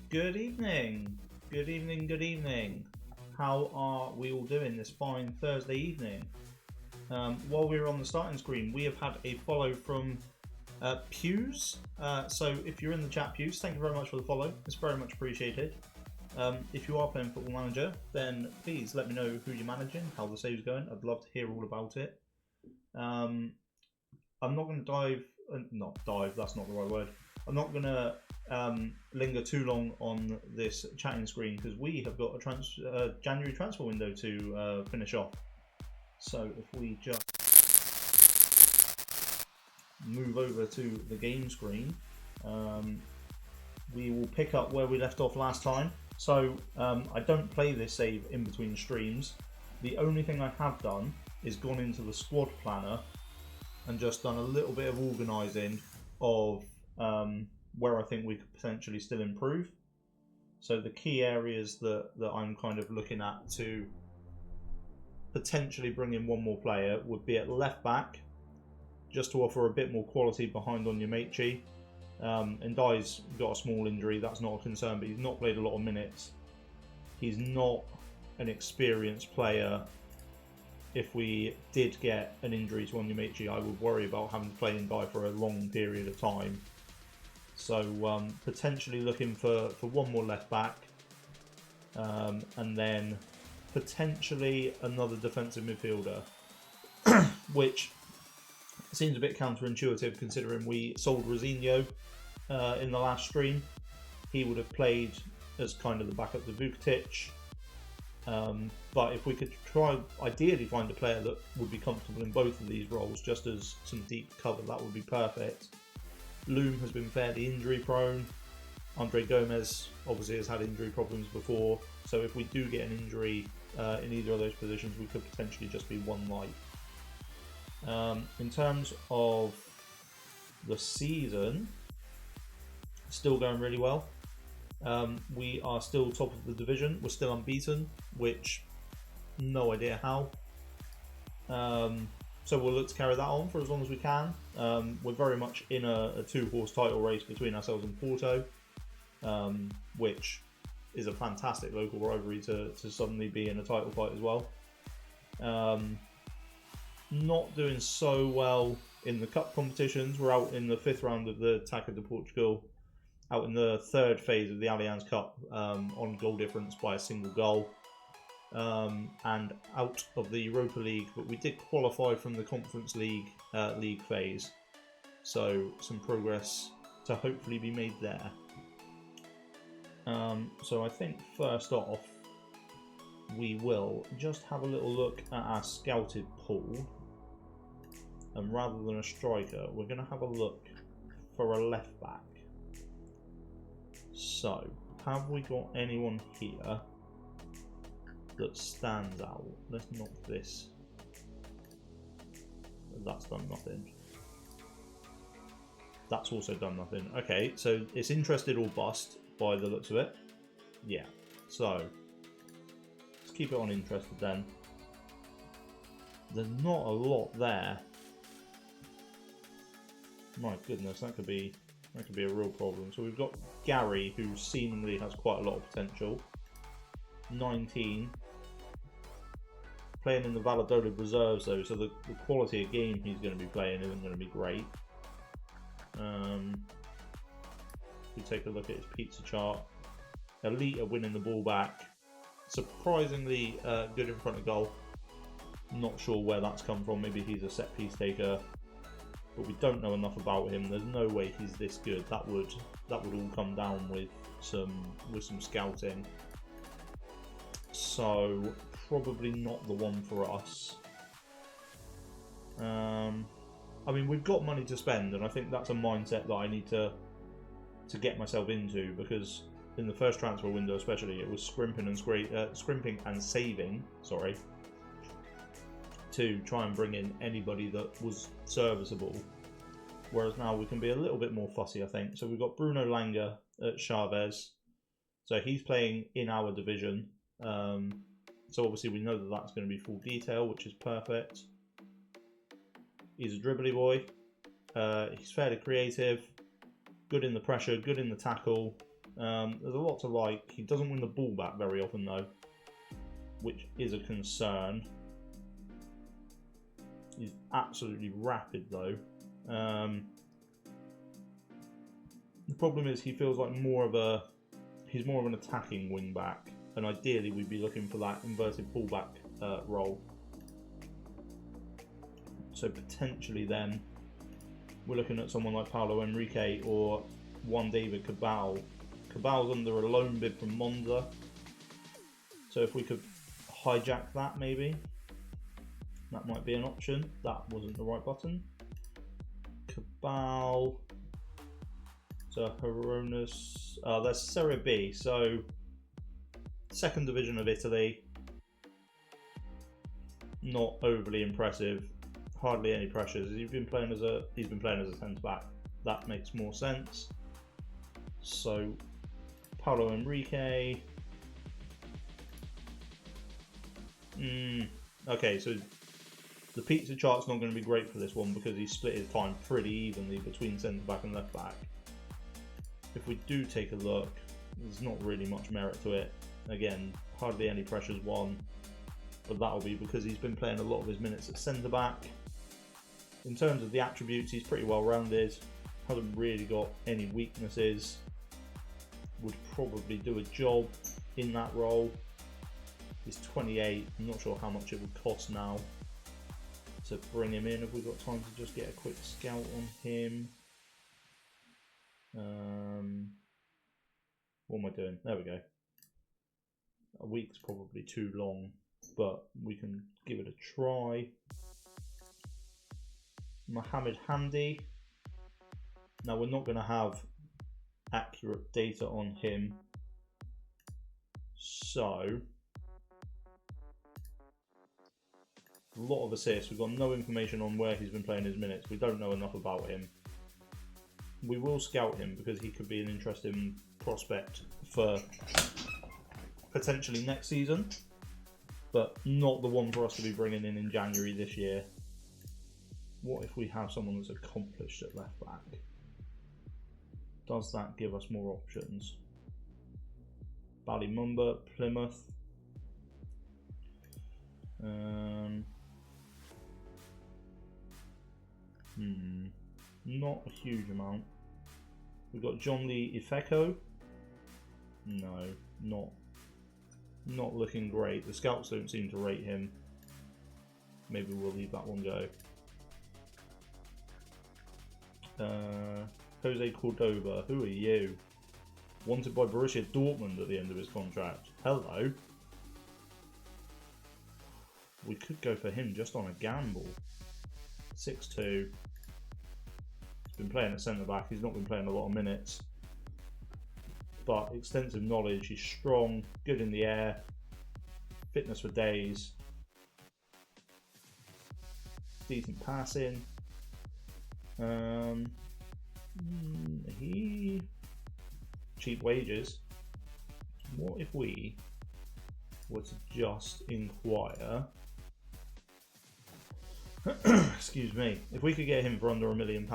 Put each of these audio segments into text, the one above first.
Good evening. Good evening, good evening. How are we all doing this fine Thursday evening? While we're on the starting screen, we have had a follow from Pews. So if you're in the chat, Pews, thank you very much for the follow. It's very much appreciated. If you are playing Football Manager, then please let me know who you're managing, how the save's going. I'd love to hear all about it. I'm not going to that's not the right word. I'm not going to linger too long on this chatting screen because we have got a January transfer window to finish off. So if we just move over to the game screen, we will pick up where we left off last time. So I don't play this save in between streams. The only thing I have done is gone into the squad planner and just done a little bit of organising of where I think we could potentially still improve. So the key areas that I'm kind of looking at to potentially bring in one more player would be at left back, just to offer a bit more quality behind Onthebreak. And Dai's got a small injury, that's not a concern, but he's not played a lot of minutes. He's not an experienced player. If we did get an injury to Onthebreak, I would worry about having to play Dai for a long period of time. So potentially looking for one more left back, and then potentially another defensive midfielder, which seems a bit counterintuitive considering we sold Rosinho in the last stream. He would have played as kind of the backup to Vukitic. But if we could try, ideally find a player that would be comfortable in both of these roles, just as some deep cover, that would be perfect. Loom has been fairly injury prone. Andre Gomez obviously has had injury problems before, so if we do get an injury in either of those positions, we could potentially just be one light. In terms of the season, still going really well. We are still top of the division. We're still unbeaten, which no idea how. So we'll look to carry that on for as long as we can. We're very much in a two-horse title race between ourselves and Porto, which is a fantastic local rivalry to suddenly be in a title fight as well. Not doing so well in the cup competitions. We're out in the 5th round of the Taça de Portugal, out in the 3rd phase of the Allianz Cup on goal difference by a single goal. And out of the Europa League, but we did qualify from the Conference League league phase, so some progress to hopefully be made there. So I think first off we will just have a little look at our scouted pool, and rather than a striker we're going to have a look for a left back. So have we got anyone here that stands out? Let's knock this. That's done nothing. That's also done nothing. Okay, so it's interested or bust by the looks of it. Yeah, so let's keep it on interested then. There's not a lot there. My goodness, that could be a real problem. So we've got Gary, who seemingly has quite a lot of potential. 19. Playing in the Valladolid reserves though, so the quality of game he's going to be playing isn't going to be great. If we take a look at his pizza chart, elite at winning the ball back, surprisingly good in front of goal. Not sure where that's come from. Maybe he's a set piece taker, but we don't know enough about him. There's no way he's this good. That would all come down with some scouting. So probably not the one for us. I mean, we've got money to spend, and I think that's a mindset that I need to get myself into, because in the first transfer window especially, it was scrimping and saving, to try and bring in anybody that was serviceable. Whereas now we can be a little bit more fussy, I think. So we've got Bruno Langer at Chavez. So he's playing in our division. So obviously we know that that's going to be full detail, which is perfect. He's a dribbly boy. He's fairly creative, good in the pressure, good in the tackle. There's a lot to like. He doesn't win the ball back very often though, which is a concern. He's absolutely rapid though. The problem is he feels like he's more of an attacking wing back, and ideally we'd be looking for that inverted fullback role. So potentially then we're looking at someone like Paulo Enrique or Juan David Cabal. Cabal's under a loan bid from Monza, so if we could hijack that, maybe that might be an option. That wasn't the right button. Cabal to Horonas. That's Serie B, so second division of Italy. Not overly impressive. Hardly any pressures. He's been playing as a centre back. That makes more sense. So Paulo Enrique. Okay, so the pizza chart's not going to be great for this one because he split his time pretty evenly between centre back and left back. If we do take a look, there's not really much merit to it. Again, hardly any pressures won, but that'll be because he's been playing a lot of his minutes at centre back. In terms of the attributes, he's pretty well rounded, hasn't really got any weaknesses, would probably do a job in that role. He's 28, I'm not sure how much it would cost now to bring him in. Have we got time to just get a quick scout on him? What am I doing? There we go. A week's probably too long, but we can give it a try. Mohamed Hamdi. Now we're not going to have accurate data on him, so a lot of assists. We've got no information on where he's been playing his minutes. We don't know enough about him. We will scout him because he could be an interesting prospect for potentially next season, but not the one for us to be bringing in January this year. What if we have someone that's accomplished at left back? Does that give us more options? Ballymumba, Plymouth. Not a huge amount. We've got John Lee Ifeko. No, not looking great. The scouts don't seem to rate him. Maybe we'll leave that one go. Jose Cordova, who are you? Wanted by Borussia Dortmund at the end of his contract. Hello. We could go for him just on a gamble. 6'2". He's been playing at centre back. He's not been playing a lot of minutes, but extensive knowledge. He's strong, good in the air, fitness for days, decent passing. He cheap wages. What if we were to just inquire? Excuse me. If we could get him for under £1 million,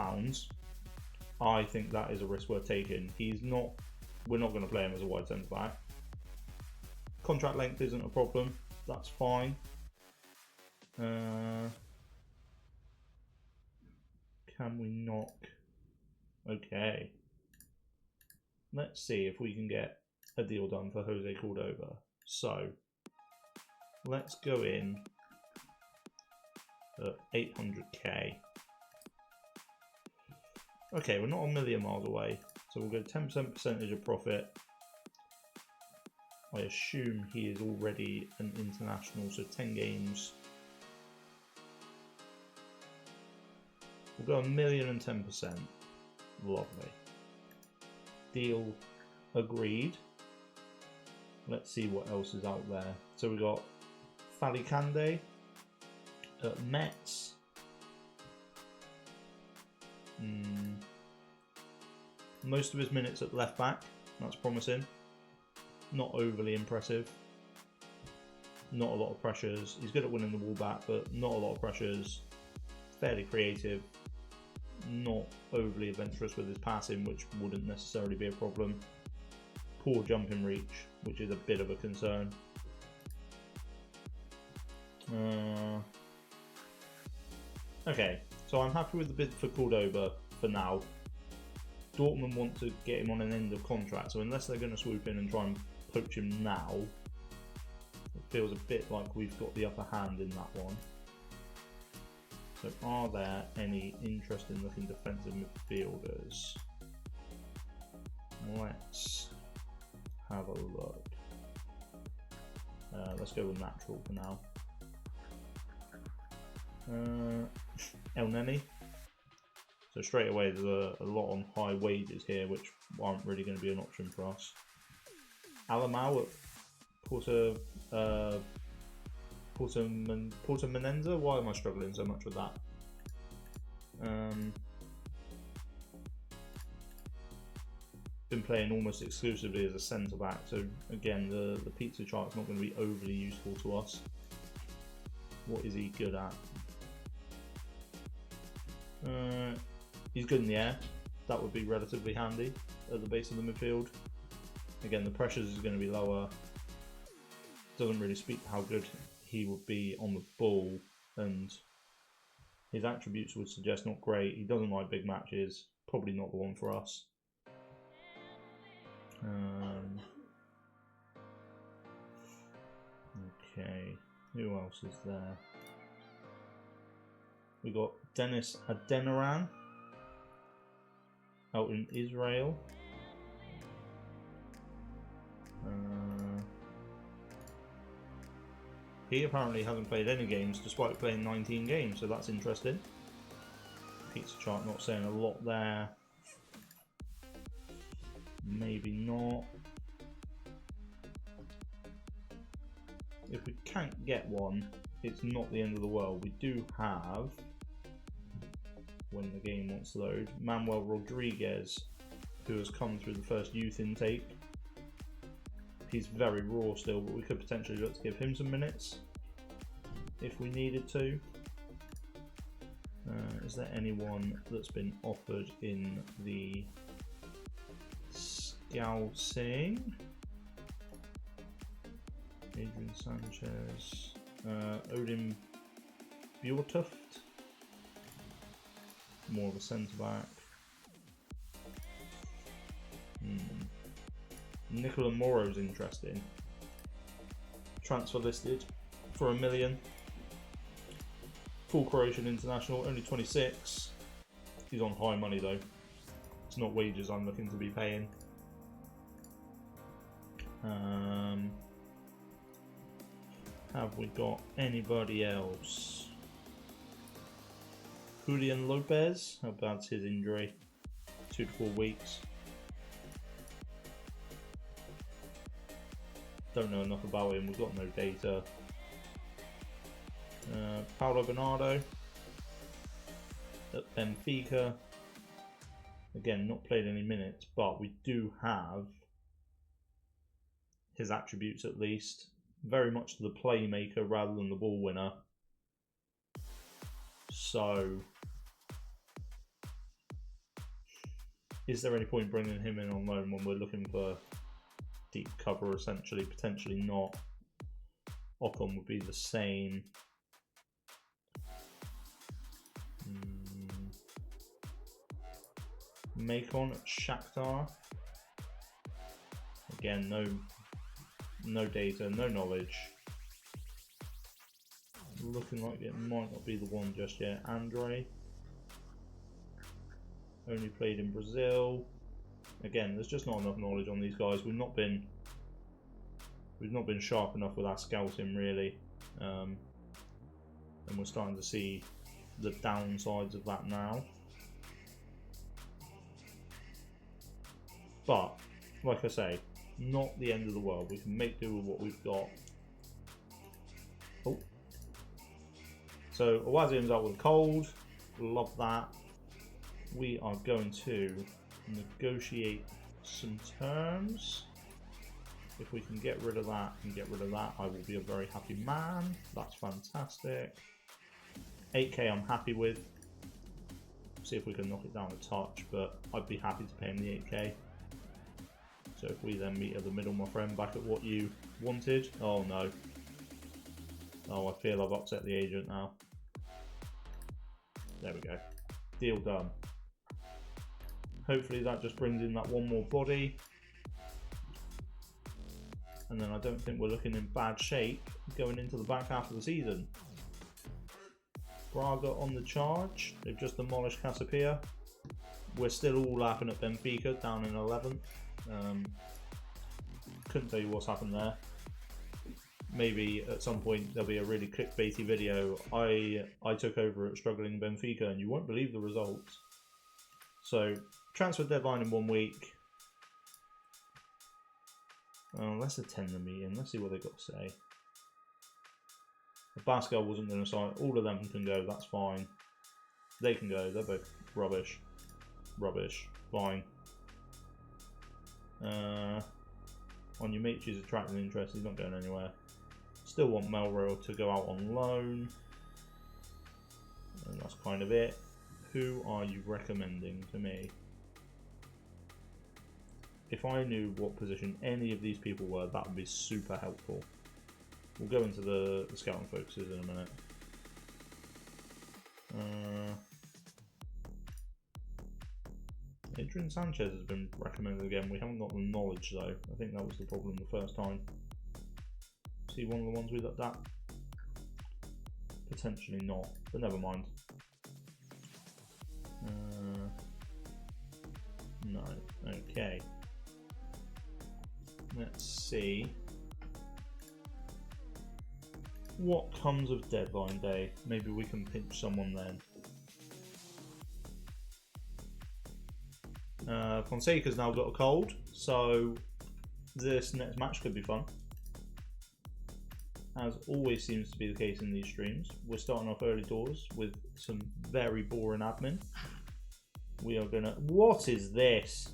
I think that is a risk worth taking. He's not. We're not going to play him as a wide centre back. Contract length isn't a problem. That's fine. Can we knock? Okay. Let's see if we can get a deal done for Jose Cordova. So let's go in at 800k. Okay, we're not a million miles away, so we'll go 10% percentage of profit. I assume he is already an international, so 10 games. We'll go 1 million and 10%. Lovely. Deal agreed. Let's see what else is out there. So we've got Falikande at Metz. Most of his minutes at left back. That's promising. Not overly impressive. Not a lot of pressures. He's good at winning the ball back, but not a lot of pressures. Fairly creative. Not overly adventurous with his passing, which wouldn't necessarily be a problem. poor jumping reach, which is a bit of a concern. Okay, so I'm happy with the bid for Cordoba for now. Dortmund want to get him on an end of contract, so unless they're going to swoop in and try and poach him now, it feels a bit like we've got the upper hand in that one. So are there any interesting looking defensive midfielders? Let's have a look. Let's go with natural for now. El Neni. So straight away there's a lot on high wages here, which aren't really going to be an option for us. Alamau at Porta-Menenza? Why am I struggling so much with that? Been playing almost exclusively as a centre back, so again the pizza chart's not going to be overly useful to us. What is he good at? He's good in the air. That would be relatively handy at the base of the midfield. Again, the pressures is going to be lower. Doesn't really speak to how good he would be on the ball, and his attributes would suggest not great. He doesn't like big matches. Probably not the one for us. Okay, who else is there? We got Dennis Adeniran out in Israel. He apparently hasn't played any games despite playing 19 games, so that's interesting. Pizza chart not saying a lot there. Maybe not. If we can't get one, it's not the end of the world. We do have, when the game wants to load, Manuel Rodriguez, who has come through the first youth intake. He's very raw still, but we could potentially look to give him some minutes if we needed to. Is there anyone that's been offered in the scouting? Adrian Sanchez, Odin Bjortuft, more of a centre back. Nicola Moro's interesting. Transfer listed for $1 million. Full Croatian international, only 26. He's on high money though. It's not wages I'm looking to be paying. Have we got anybody else? Julian Lopez, how bad's his injury? 2 to 4 weeks. Don't know enough about him, we've got no data. Paulo Bernardo at Benfica. Again, not played any minutes, but we do have his attributes at least. Very much the playmaker rather than the ball winner. So, is there any point bringing him in on loan when we're looking for deep cover essentially? Potentially not. Ocon would be the same. Macon at Shakhtar. Again, no data, no knowledge. Looking like it might not be the one just yet. Andre. Only played in Brazil. Again, there's just not enough knowledge on these guys. We've not been sharp enough with our scouting really, and we're starting to see the downsides of that now. But like I say, not the end of the world. We can make do with what we've got. Oh, so Owazium's out with a cold. Love that. We are going to negotiate some terms. If we can get rid of that and get rid of that, I will be a very happy man. That's fantastic. 8k I'm happy with. See if we can knock it down a touch, but I'd be happy to pay him the 8k. So if we then meet at the middle, my friend, back at what you wanted. Oh no. Oh, I feel I've upset the agent now. There we go. Deal done. Hopefully that just brings in that one more body. And then I don't think we're looking in bad shape going into the back half of the season. Braga on the charge. They've just demolished Casapia. We're still all laughing at Benfica down in 11th. Couldn't tell you what's happened there. Maybe at some point there'll be a really clickbaity video. I took over at struggling Benfica and you won't believe the results. So transfer deadline in 1 week. Let's attend the meeting. Let's see what they've got to say. If Bascal wasn't going to sign, all of them can go. That's fine. They can go. They're both rubbish. Rubbish. Fine. On your mate, she's attracting interest. He's not going anywhere. Still want Melrose to go out on loan. And that's kind of it. Who are you recommending to me? If I knew what position any of these people were, that would be super helpful. We'll go into the scouting focuses in a minute. Adrian Sanchez has been recommended again. We haven't got the knowledge though. I think that was the problem the first time. See one of the ones we looked at? Potentially not, but never mind. No, okay. Let's see what comes of deadline day. Maybe we can pinch someone then. Fonseca's now got a cold, so this next match could be fun. As always seems to be the case in these streams, we're starting off early doors with some very boring admin. We are gonna... What is this?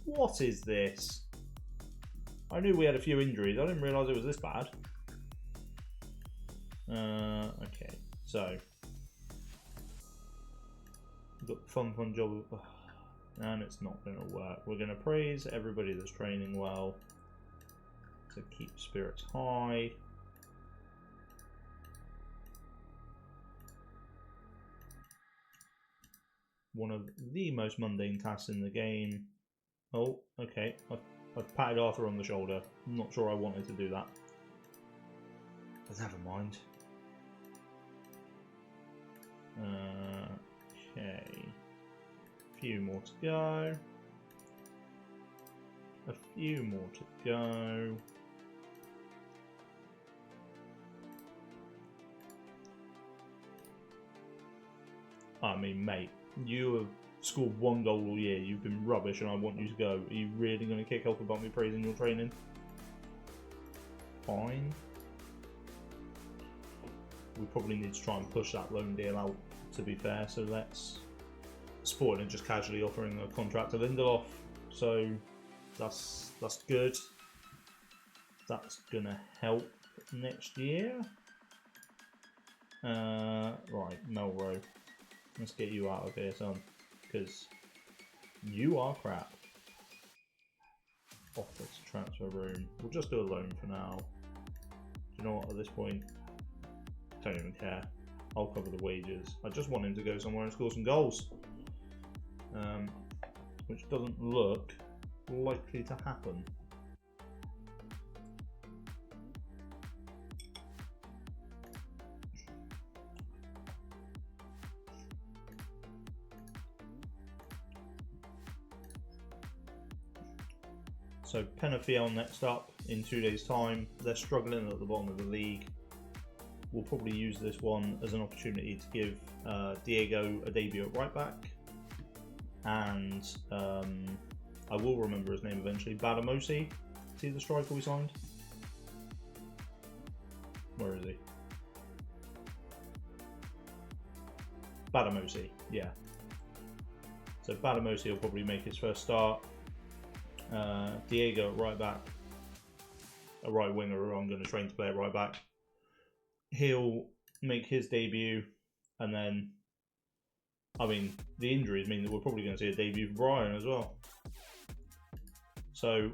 What is this? I knew we had a few injuries. I didn't realise it was this bad. Okay, so we've got the fun job of, and it's not going to work. We're going to praise everybody that's training well to keep spirits high. One of the most mundane tasks in the game. Oh, okay. I've patted Arthur on the shoulder. I'm not sure I wanted to do that. But never mind. Okay. A few more to go. A few more to go. I mean, mate, you have scored 1 goal all year. You've been rubbish, and I want you to go. Are you really going to kick off about me praising your training? Fine. We probably need to try and push that loan deal out, to be fair. So let's Sporting and just casually offering a contract to Lindelof. So that's good. That's gonna help next year. Right, Melrose. Let's get you out of here, son, because you are crap. Office transfer room. We'll just do a loan for now. Do you know what? At this point, don't even care. I'll cover the wages. I just want him to go somewhere and score some goals, which doesn't look likely to happen. So Penafiel next up in 2 days' time. They're struggling at the bottom of the league. We'll probably use this one as an opportunity to give Diego a debut at right back, and I will remember his name eventually. Badamosi, is he the striker we signed? Where is he? Badamosi, yeah. So Badamosi will probably make his first start. Diego at right back, a right winger who I'm going to train to play at right back. He'll make his debut, and then, I mean, the injuries mean that we're probably going to see a debut for Brian as well. So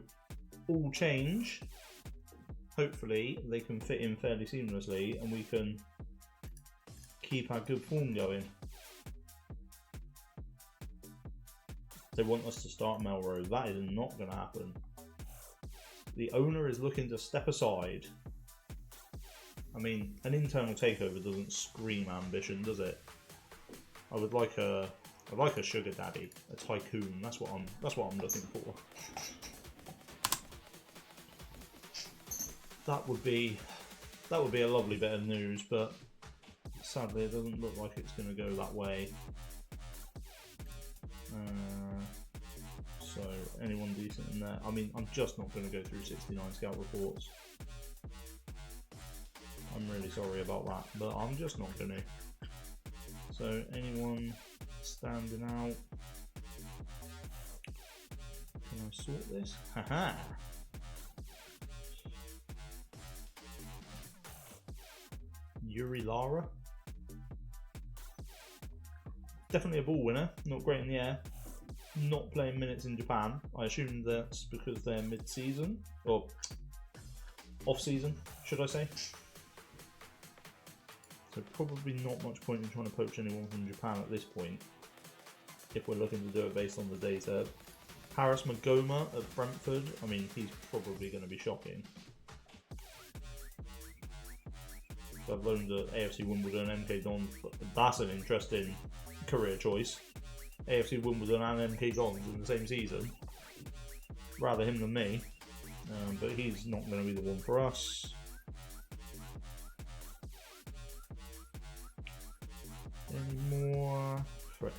all change, hopefully they can fit in fairly seamlessly and we can keep our good form going. They want us to start Melrose. That is not going to happen. The owner is looking to step aside. I mean, an internal takeover doesn't scream ambition, does it? I would like a sugar daddy, a tycoon. That's what I'm looking for. That would be a lovely bit of news, but sadly it doesn't look like it's going to go that way. So anyone decent in there? I mean, I'm just not going to go through 69 scout reports. I'm really sorry about that, but I'm just not going to. So anyone standing out? Can I sort this? Haha! Yuri Lara. Definitely a ball winner, not great in the air. Not playing minutes in Japan. I assume that's because they're mid-season, or off-season, should I say. So probably not much point in trying to poach anyone from Japan at this point, if we're looking to do it based on the data. Paris Magoma at Brentford, I mean, he's probably going to be shocking. So I've loaned at AFC Wimbledon, MK Dons, but that's an interesting career choice. AFC Wimbledon and MK Dons in the same season. Rather him than me, but he's not going to be the one for us.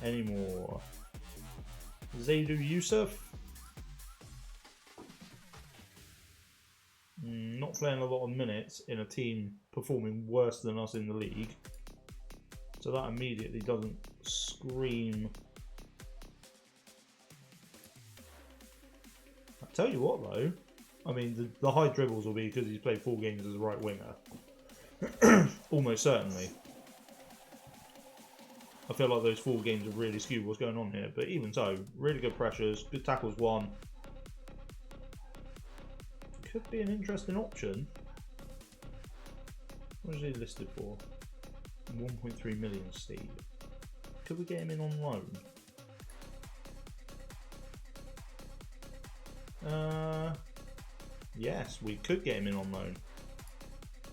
Any more? Zaidou Yusuf. Not playing a lot of minutes in a team performing worse than us in the league. So that immediately doesn't scream. I tell you what though, I mean the high dribbles will be because he's played 4 games as a right winger. Almost certainly. I feel like those 4 games have really skewed what's going on here, but even so, really good pressures, good tackles won. Could be an interesting option. What is he listed for? 1.3 million, Steve. Could we get him in on loan? Yes, we could get him in on loan.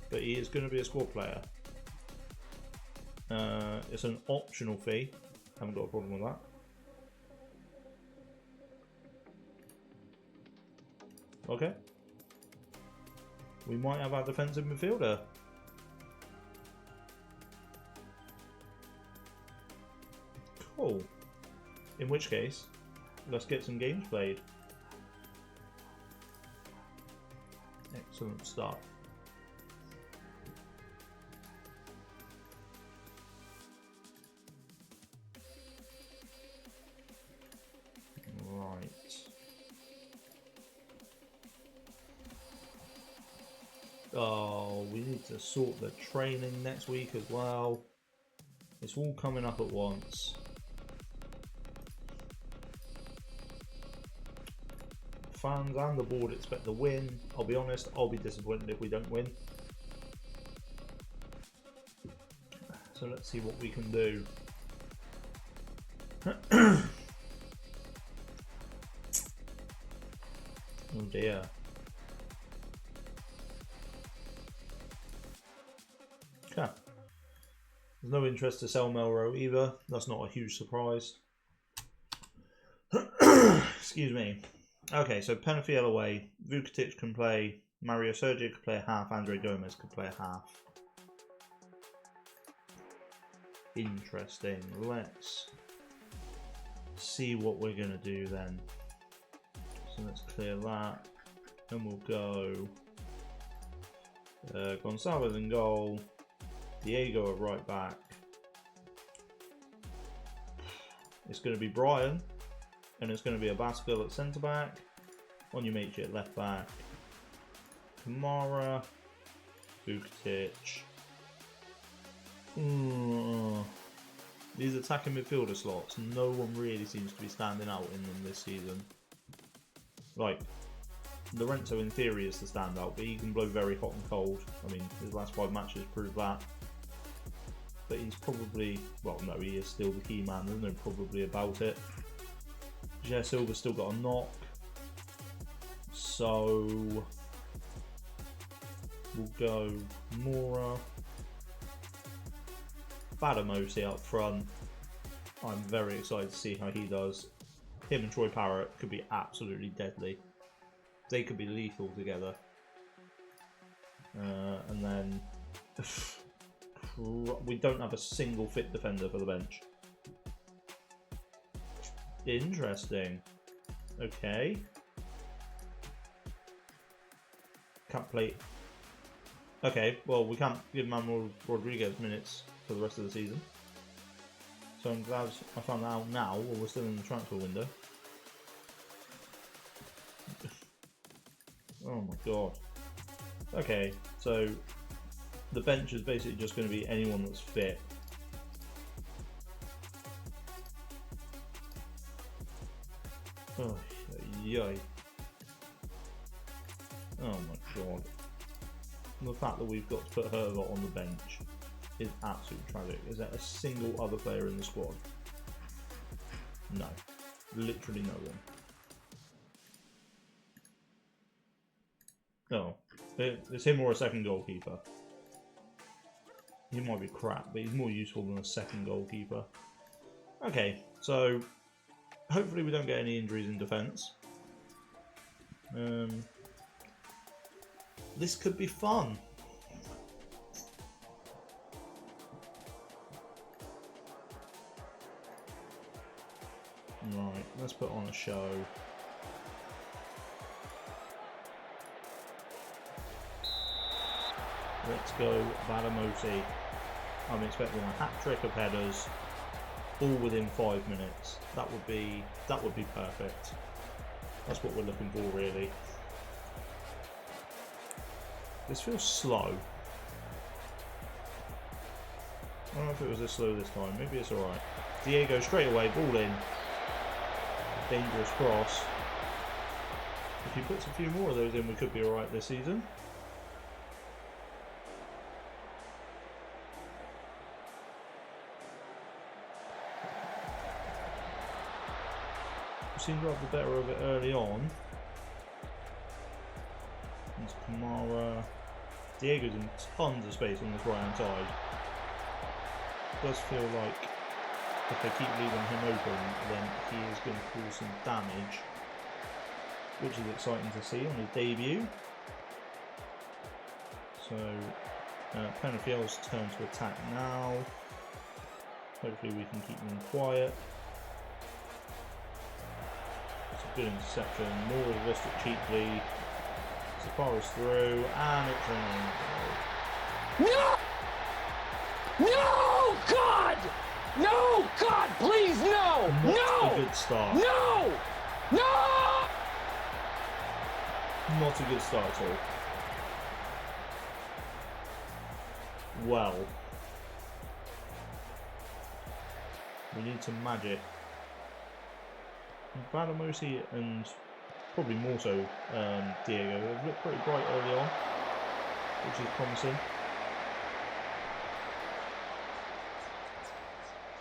But he is going to be a squad player. It's an optional fee. Haven't got a problem with that. Okay. We might have our defensive midfielder. Cool. In which case, let's get some games played. Excellent stuff. Oh, we need to sort the training next week as well. It's all coming up at once. Fans and the board expect the win. I'll be honest, I'll be disappointed if we don't win. So let's see what we can do. Oh dear. Okay. There's no interest to sell Melrose either. That's not a huge surprise. Excuse me. Okay, so Penafiel away. Vukotic can play. Mario Sergio can play a half. Andre Gomez can play a half. Interesting. Let's see what we're going to do then. So let's clear that. And we'll go Gonzalez in goal. Diego at right back. It's going to be Brian. And it's going to be a Baskel at centre back. Onyemaechi at left back. Kamara. Vukotic. These attacking midfielder slots, no one really seems to be standing out in them this season. Like, Lorenzo in theory is the standout, but he can blow very hot and cold. I mean, his last 5 matches prove that. But he's probably, well, no, he is still the key man. There's no probably about it. Jay Silva's still got a knock. So we'll go Mora. Badamosi up front. I'm very excited to see how he does. Him and Troy Parrott could be absolutely deadly. They could be lethal together. And then we don't have a single fit defender for the bench. Interesting. Okay. Can't play. Okay, well, we can't give Manuel Rodriguez minutes for the rest of the season. So I'm glad I found that out now while we're still in the transfer window. Oh my god. Okay, so the bench is basically just going to be anyone that's fit. Oh, yay. Oh my god. The fact that we've got to put Hervot on the bench is absolutely tragic. Is there a single other player in the squad? No. Literally no one. No. It's him or a second goalkeeper. He might be crap, but he's more useful than a second goalkeeper. Okay, so hopefully we don't get any injuries in defence. This could be fun. Right, let's put on a show. Let's go Badamosi. I'm expecting a hat-trick of headers, all within 5 minutes. That would be perfect. That's what we're looking for, really. This feels slow. I don't know if it was this slow this time. Maybe it's alright. Diego straight away, ball in. Dangerous cross. If he puts a few more of those in, we could be alright this season. We seem to have the better of it early on. It's Kamara. Diego's in tons of space on this right hand side. It does feel like if they keep leaving him open, then he is going to cause some damage, which is exciting to see on his debut. So, Penafiel's turn to attack now. Hopefully we can keep them quiet. It's a good interception. Moore has lost it cheaply. Safari's through, and it's an No! No! God! No! God, please, no! Not a good start. No! No! Not a good start at all. Well, we need some magic. Badamosi and probably more so Diego have looked pretty bright early on, which is promising.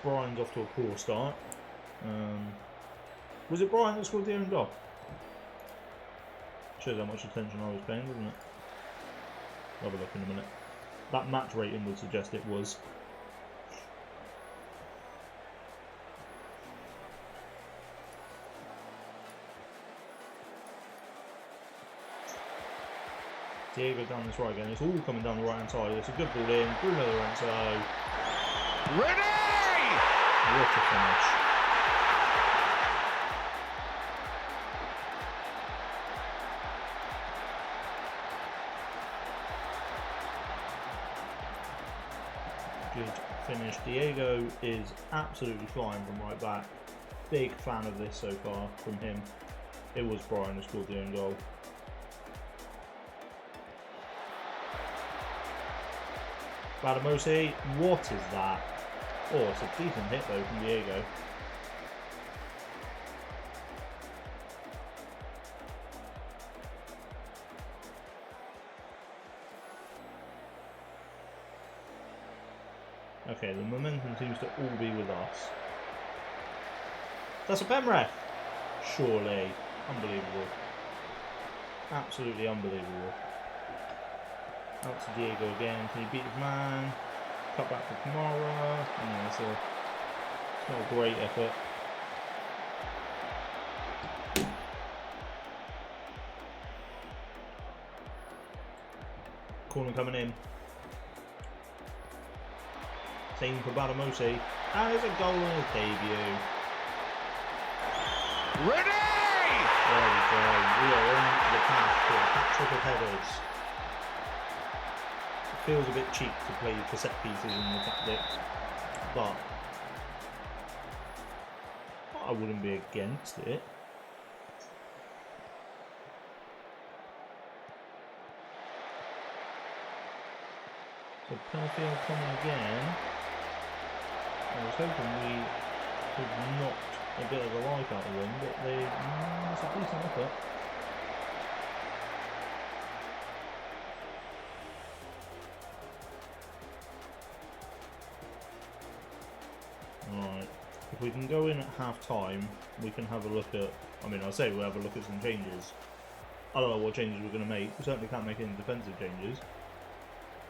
Brian's off to a poor start. Was it Brian that scored the own goal? Shows how much attention I was paying, doesn't it? I'll have a look in a minute. That match rating would suggest it was. Diego down this right again. It's all coming down the right hand side. It's a good ball in. Bruno Lorenzo. Ready! What a finish. Good finish. Diego is absolutely flying from right back. Big fan of this so far from him. It was Brian who scored the own goal. Badamosi, what is that? Oh, it's a decent hit though from Diego. Okay, the momentum seems to all be with us. That's a pen ref! Surely. Unbelievable. Absolutely unbelievable. Out to Diego again. Can he beat his man? Cut back to Kamara. Yeah, it's not a great effort. Corner coming in. Same for Badamosi. And there's a goal on his debut. Ready! There we go. We are on the path to a hat-trick of headers. It feels a bit cheap to play for set pieces in the tactics, but I wouldn't be against it. So Penfield coming again. I was hoping we could knock a bit of a life out of them, but it's a decent effort. Alright, if we can go in at half time, we can have a look at, I mean, I'll say we'll have a look at some changes. I don't know what changes we're going to make. We certainly can't make any defensive changes.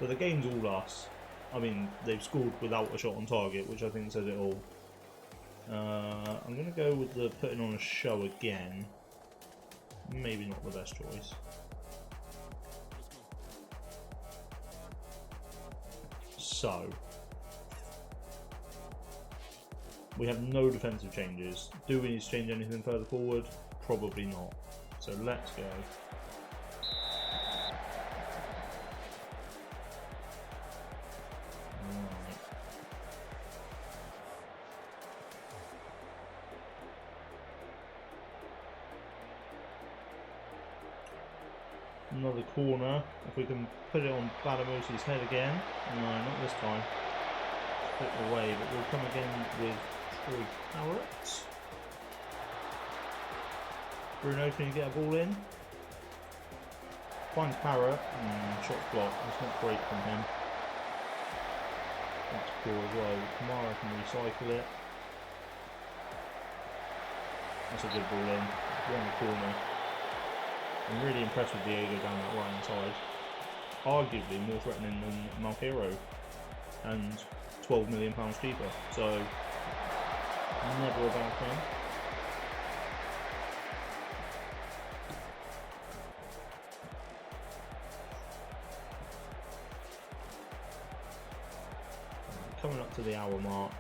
So the game's all us. I mean, they've scored without a shot on target, which I think says it all. I'm going to go with the putting on a show again. Maybe not the best choice. So, we have no defensive changes. Do we need to change anything further forward? Probably not. So let's go. Another corner. If we can put it on Badamosi's head again. No, not this time. Flip away, but we'll come again with Troy Parrott. Bruno, can you get a ball in? Finds Parrott. Shot block. That's not great from him. That's poor as well. Kamara can recycle it. That's a good ball in. One corner. I'm really impressed with Diego down that right hand side. Arguably more threatening than Malheiro and £12 million cheaper. So never a bad thing. Coming up to the hour mark,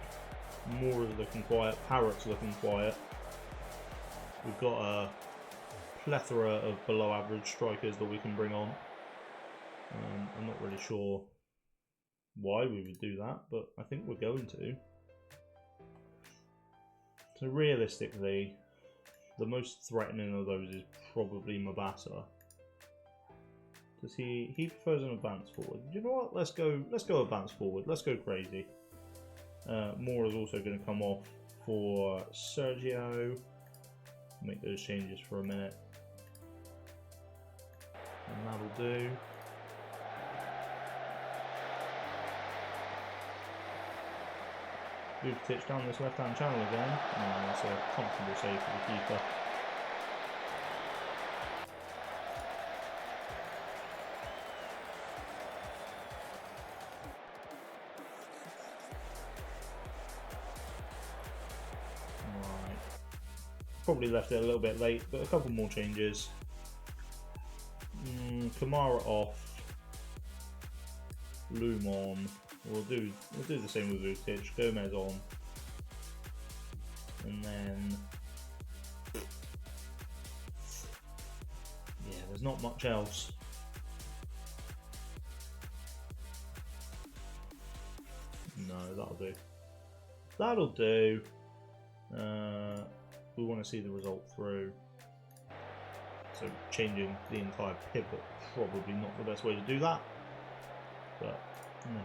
Mora's looking quiet, Parrott's looking quiet. We've got a plethora of below average strikers that we can bring on. I'm not really sure why we would do that, but I think we're going to. So realistically, the most threatening of those is probably Mabasa. Does he prefers an advance forward? You know what? Let's go advance forward. Let's go crazy. Mora's also going to come off for Sergio. Make those changes for a minute. And that'll do. Vukovic down this left hand channel again. And that's a comfortable save for the keeper. Right. Probably left it a little bit late, but a couple more changes. Kamara off, Loom on. We'll do the same with Vukovic. Gomez on, and then yeah, there's not much else. No, that'll do. That'll do. We want to see the result through. So changing the entire pivot, probably not the best way to do that. But no.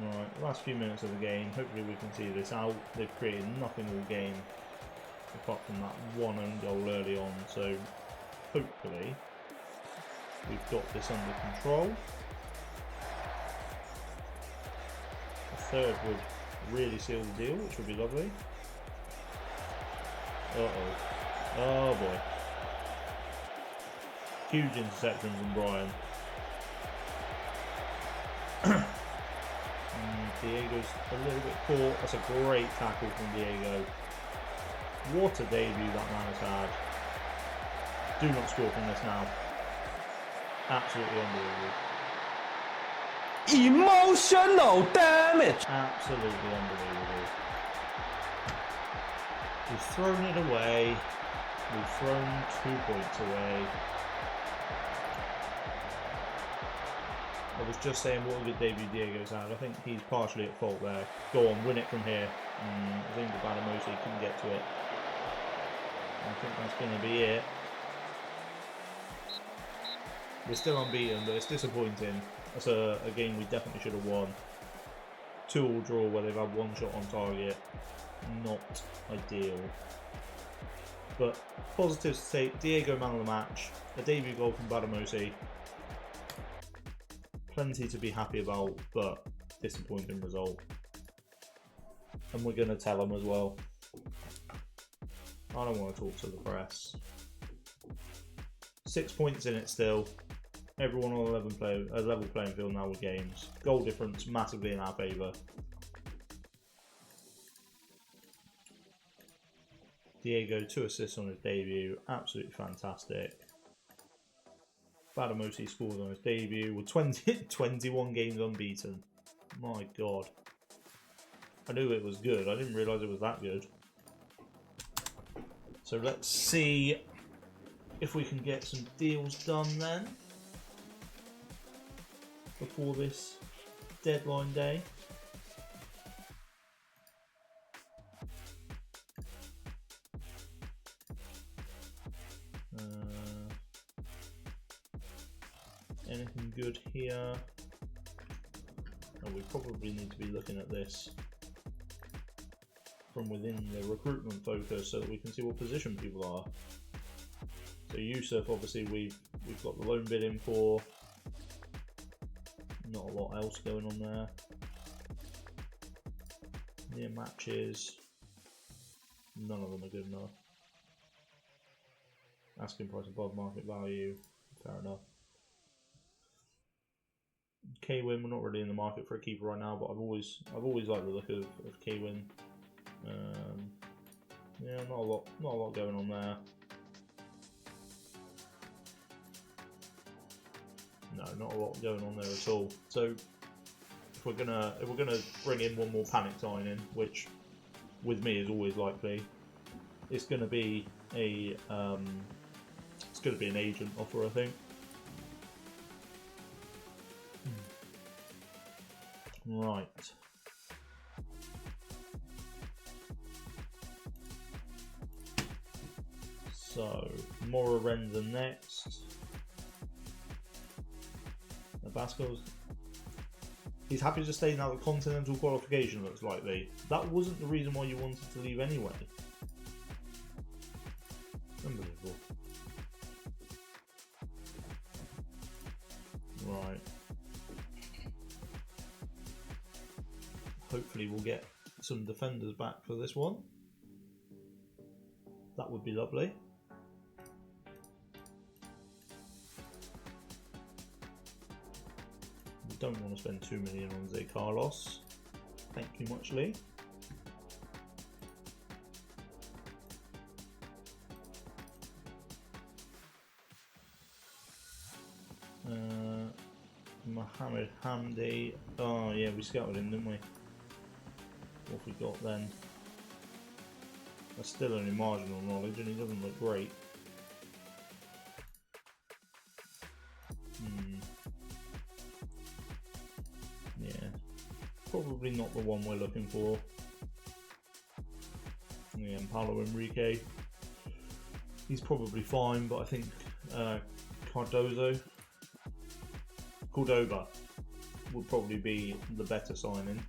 Alright, last few minutes of the game. Hopefully we can see this out. They've created nothing all game apart from that one own goal early on. So hopefully we've got this under control. A third would really seal the deal, which would be lovely. Uh-oh. Oh boy. Huge interception from Brian. Diego's a little bit caught. That's a great tackle from Diego. What a debut that man has had. Do not score from this now. Absolutely unbelievable. Emotional damage. Absolutely unbelievable. We've thrown it away. We've thrown 2 points away. I was just saying what a good debut Diego's had. I think he's partially at fault there. Go on, win it from here. I think the Badamosi couldn't get to it. I think that's going to be it. We're still unbeaten, but it's disappointing. That's a game we definitely should have won. 2-2 draw where they've had one shot on target. Not ideal. But positives to take. Diego man of the match. A debut goal from Badamosi. Plenty to be happy about, but disappointing result. And we're going to tell them as well. I don't want to talk to the press. 6 points in it still. Everyone on a level playing field now with games. Goal difference massively in our favour. Diego, 2 assists on his debut. Absolutely fantastic. Badamosi scored on his debut with 21 games unbeaten. My God. I knew it was good. I didn't realise it was that good. So let's see if we can get some deals done then. Before this deadline day. Anything good here? Oh, we probably need to be looking at this from within the recruitment focus so that we can see what position people are. So Yusuf, obviously we've got the loan bid in for. Not a lot else going on there. Near matches. None of them are good enough. Asking price above market value. Fair enough. K-Win, we're not really in the market for a keeper right now, but I've always liked the look of K-Win. Yeah, not a lot going on there. No, not a lot going on there at all. So if we're gonna bring in one more panic signing, which with me is always likely, it's gonna be an agent offer, I think. Right. So Mora Renza next. Basco's. He's happy to stay now that continental qualification looks likely. That wasn't the reason why you wanted to leave anyway. Unbelievable. Right. Hopefully we'll get some defenders back for this one. That would be lovely. Don't want to spend 2 million on Zé Carlos. Thank you muchly. Mohamed Hamdi. Oh yeah, we scouted him, didn't we? What have we got then? That's still only marginal knowledge and he doesn't look great. Yeah, probably not the one we're looking for. Yeah, and Paulo Enrique. He's probably fine, but I think Cordova would probably be the better signing.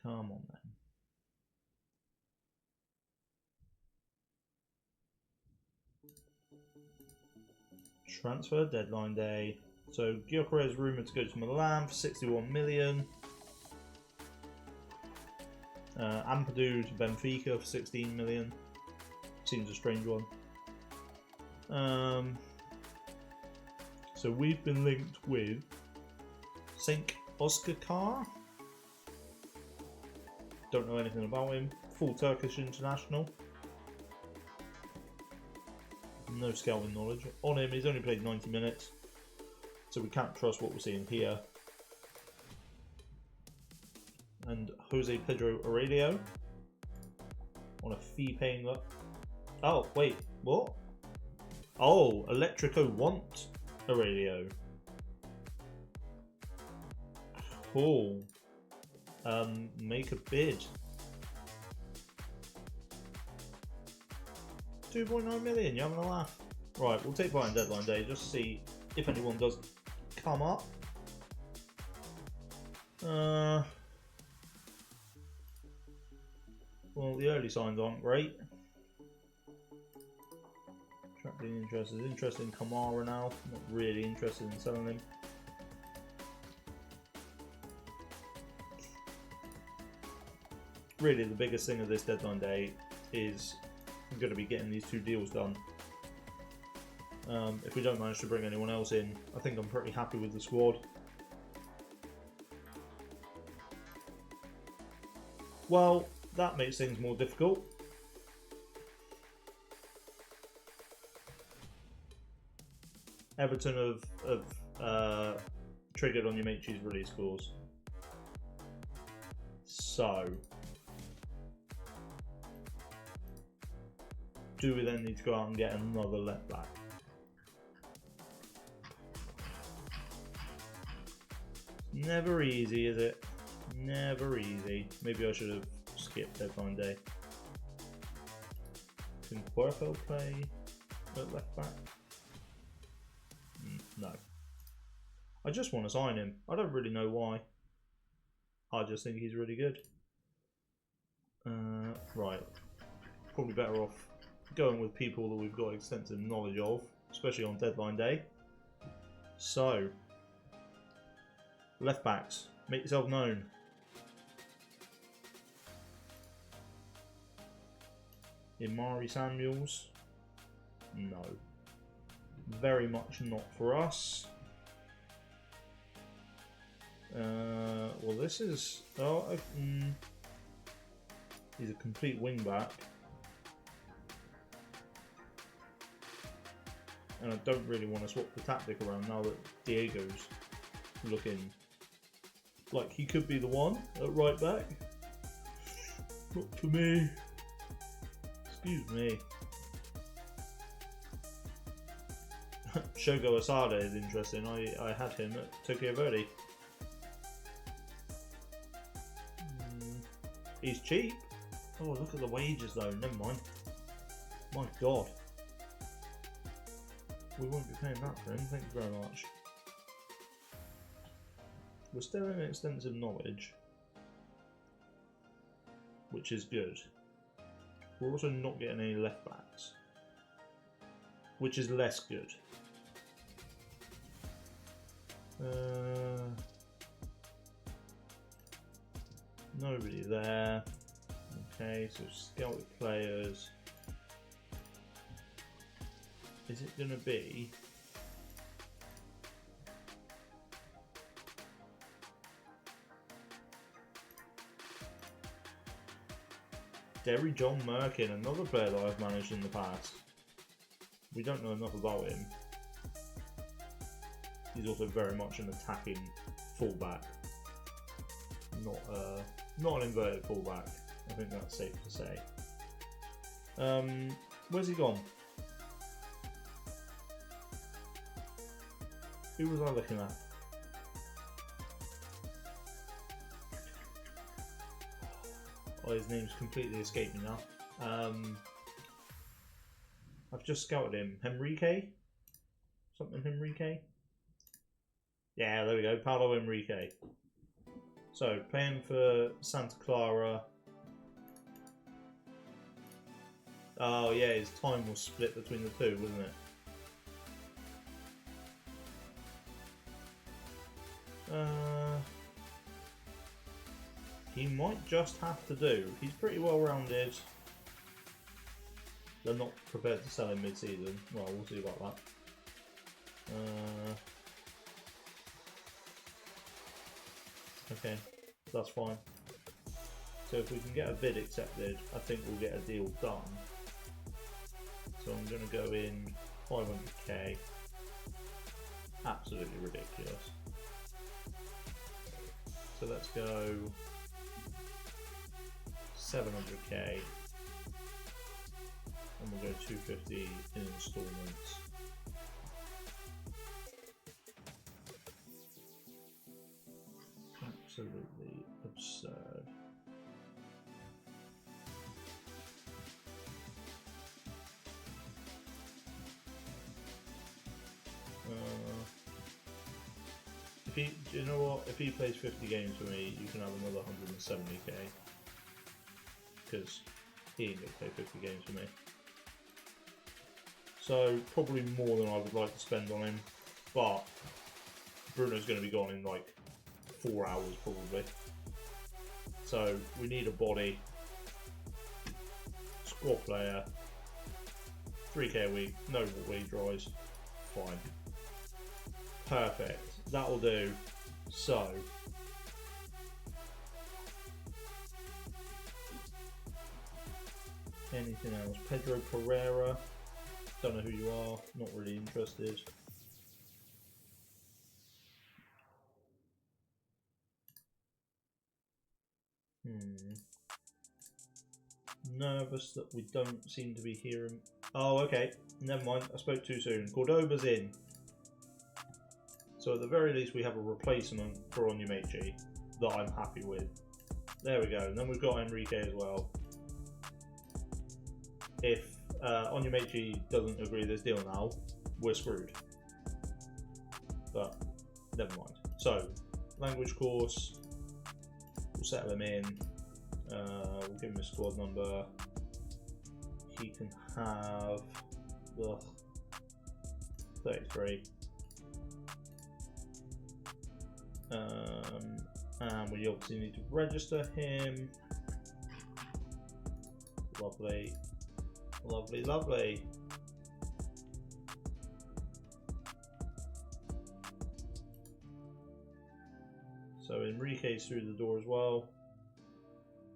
Come on then. Transfer deadline day. So Gyökeres is rumoured to go to Milan for 61 million. Ampadu to Benfica for 16 million. Seems a strange one. So we've been linked with Cenk Özkakar. Don't know anything about him. Full Turkish international. No scouting knowledge on him. He's only played 90 minutes, so we can't trust what we're seeing here. And Jose Pedro Aurelio on a fee-paying look. Oh wait, what? Oh, Electrico want Aurelio. Cool. Make a bid. 2.9 million, you having a laugh? Right, we'll take part in deadline day just to see if anyone does come up. Well, the early signs aren't great. Attracting interest is interested in Kamara now. Not really interested in selling him. Really, the biggest thing of this deadline day is going to be getting these two deals done. If we don't manage to bring anyone else in, I think I'm pretty happy with the squad. Well, that makes things more difficult. Everton have triggered on your Onyemechi's release clause. So, do we then need to go out and get another left back? Never easy, is it? Never easy. Maybe I should have skipped deadline day. Can Querfeld play at left back? No. I just want to sign him. I don't really know why. I just think he's really good. Right. Probably better off going with people that we've got extensive knowledge of, especially on deadline day. So, left backs, make yourself known. Imari Samuels, no, very much not for us. Well, this is he's a complete wing back. And I don't really want to swap the tactic around now that Diego's looking like he could be the one at right back. Not for me. Excuse me. Shogo Asada is interesting. I had him at Tokyo Verde. He's cheap. Oh, look at the wages though. Never mind. My God. We won't be paying that for him, thank you very much. We're still in extensive knowledge, which is good. We're also not getting any left backs, which is less good. Nobody there. Okay, so scouted players. Is it going to be Derry John Merkin, another player that I've managed in the past? We don't know enough about him. He's also very much an attacking fullback, not an inverted fullback. I think that's safe to say. Where's he gone? Who was I looking at? Oh, his name's completely escaped me now. I've just scouted him. Henrique? Something Henrique? Yeah, there we go. Paulo Henrique. So, paying for Santa Clara. Oh yeah, his time was split between the two, wasn't it? He might just have to do. He's pretty well rounded. They're not prepared to sell him mid-season. Well, we'll see about that. Okay, that's fine. So if we can get a bid accepted, I think we'll get a deal done. So I'm going to go in 500k. Absolutely ridiculous. So let's go 700k. And we'll go 250 in installments. Absolutely absurd. If he, do you know what? If he plays 50 games for me, you can have another 170k. Because he ain't gonna play 50 games for me. So probably more than I would like to spend on him, but Bruno's going to be gone in like 4 hours probably. So we need a body, squad player, 3k a week, no wage rise, fine, perfect. That'll do. So anything else? Pedro Pereira. Don't know who you are, not really interested. Nervous that we don't seem to be hearing. Oh, okay, never mind, I spoke too soon. Cordoba's in. So at the very least we have a replacement for Onyemaechi that I'm happy with. There we go, and then we've got Enrique as well. If Onyemaechi doesn't agree with this deal now, we're screwed. But never mind. So, language course, we'll settle him in. We'll give him a squad number. He can have 33. And we obviously need to register him. Lovely. Lovely, lovely. So Enrique's through the door as well.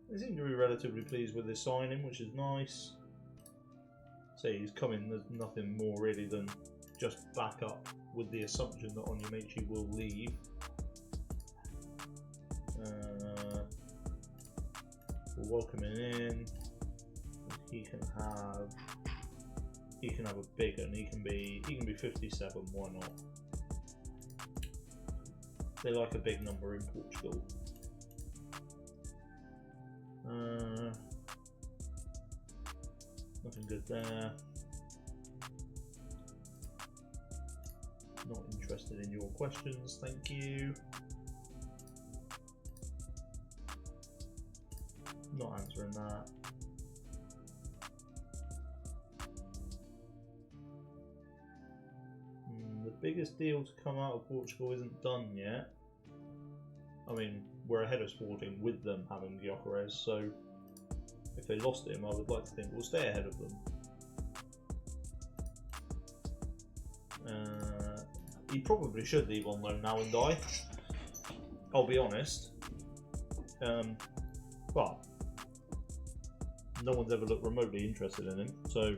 They seem to be relatively pleased with his signing, which is nice. So he's coming, there's nothing more really than just back up with the assumption that Onyemaechi will leave. We're welcoming in. He can have a big one. He can be 57. Why not? They like a big number in Portugal. Nothing good there. Not interested in your questions, thank you. Not answering that. The biggest deal to come out of Portugal isn't done yet. I mean, we're ahead of Sporting with them having Gyökeres, so if they lost him, I would like to think we'll stay ahead of them. He probably should leave on loan now and die. I'll be honest. But no one's ever looked remotely interested in him, so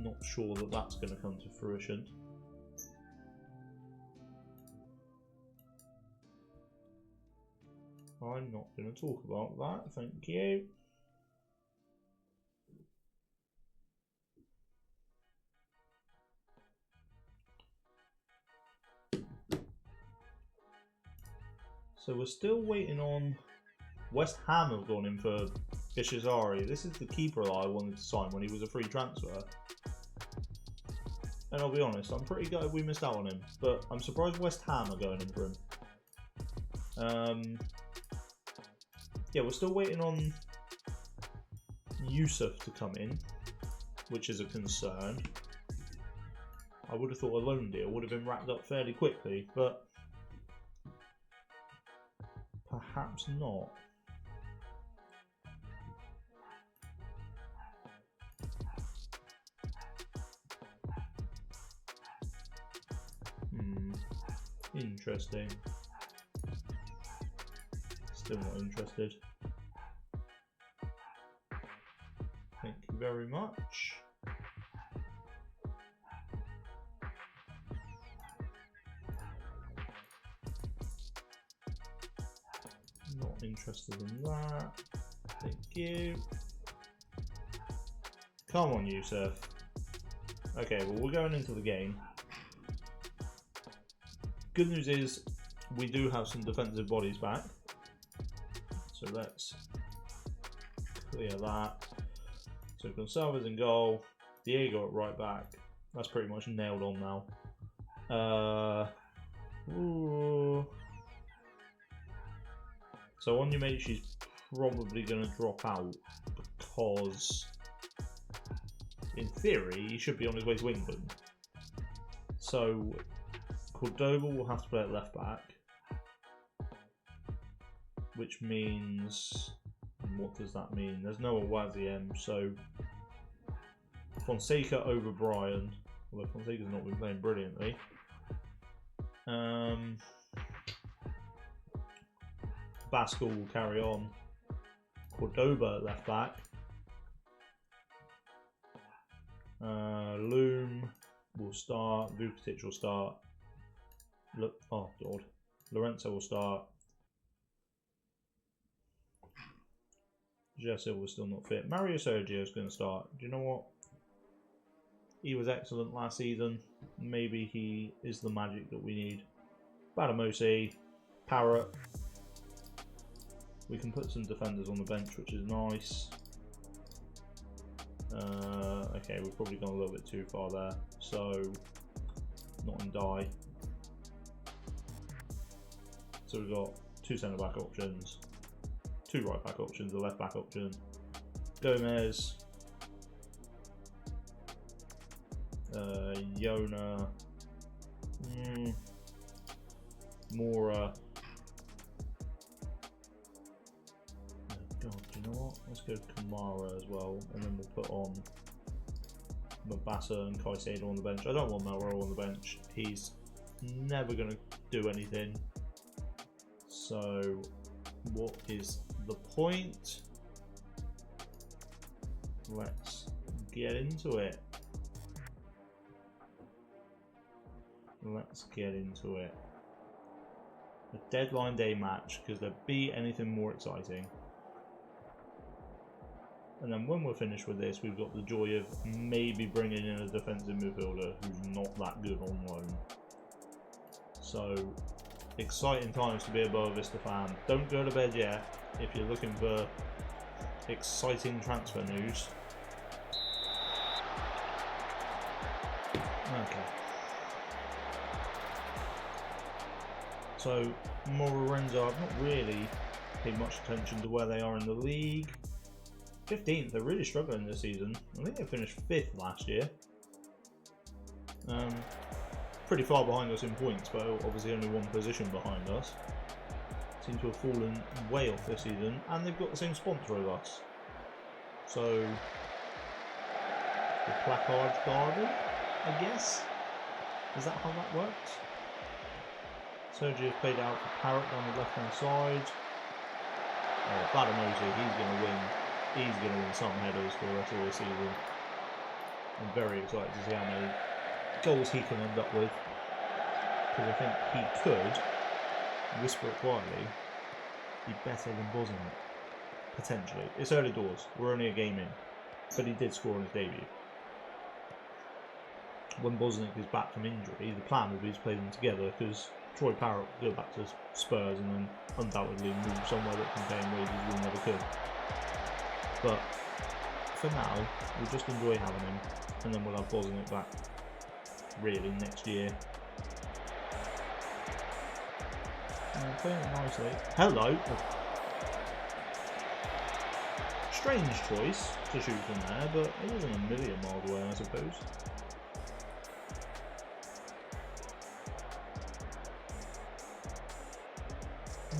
not sure that that's going to come to fruition. I'm not going to talk about that, thank you. So we're still waiting on... West Ham have gone in for Ishizari. This is the keeper that I wanted to sign when he was a free transfer. And I'll be honest, I'm pretty gutted we missed out on him, but I'm surprised West Ham are going in for him. Yeah, we're still waiting on Yusuf to come in, which is a concern. I would have thought a loan deal would have been wrapped up fairly quickly, but perhaps not. Interesting. Still not interested. Thank you very much. Not interested in that. Thank you. Come on, Yusuf. Okay, well, we're going into the game. Good news is we do have some defensive bodies back. So let's clear that. So Gonçalves in goal. Diego at right back. That's pretty much nailed on now. So Onyemachi's probably going to drop out because, in theory, he should be on his way to England. So Cordoba will have to play at left back, which means, what does that mean? There's no Awaziem, so Fonseca over Brian, although Fonseca's not been playing brilliantly. Bascal will carry on. Cordoba at left back. Loom will start. Vukotic will start. Oh God. Lorenzo will start. Jesse will still not fit. Mario Sergio is going to start. Do you know what? He was excellent last season. Maybe he is the magic that we need. Badamosi, Parrot. We can put some defenders on the bench, which is nice. Okay, we've probably gone a little bit too far there. So, not in die. So we've got 2 centre back options, 2 right back options, a left back option. Gomez, Yona, Mora. Oh God, do you know what? Let's go Kamara as well, and then we'll put on Mabasa and Caicedo on the bench. I don't want Melrose on the bench. He's never going to do anything. So, what is the point? Let's get into it. Let's get into it. A deadline day match. Could there be anything more exciting? And then when we're finished with this, we've got the joy of maybe bringing in a defensive midfielder who's not that good on loan. So, exciting times to be a Boavista fan. Don't go to bed yet if you're looking for exciting transfer news. Okay. So, Morenza, I've not really paid much attention to where they are in the league. 15th, they're really struggling this season. I think they finished 5th last year. Pretty far behind us in points, but obviously only 1 position behind us. Seem to have fallen way off this season, and they've got the same sponsor as us. So, the Placard Garden, I guess? Is that how that works? Sergio's played out for Parrot on the left-hand side. Oh, Badamosi, he's going to win. He's going to win some headers for the rest of the season. I'm very excited to see how many goals he can end up with, because I think he could, whisper it quietly, be better than Bosniak, potentially. It's early doors, we're only a game in, but he did score on his debut. When Bosniak is back from injury, the plan will be to play them together, because Troy Parrott will go back to Spurs and then undoubtedly move somewhere that can pay him wages we never could. But for now, we'll just enjoy having him, and then we'll have Bosniak back really next year. Playing it nicely. Hello. Strange choice to shoot from there, but it wasn't a million miles away, I suppose.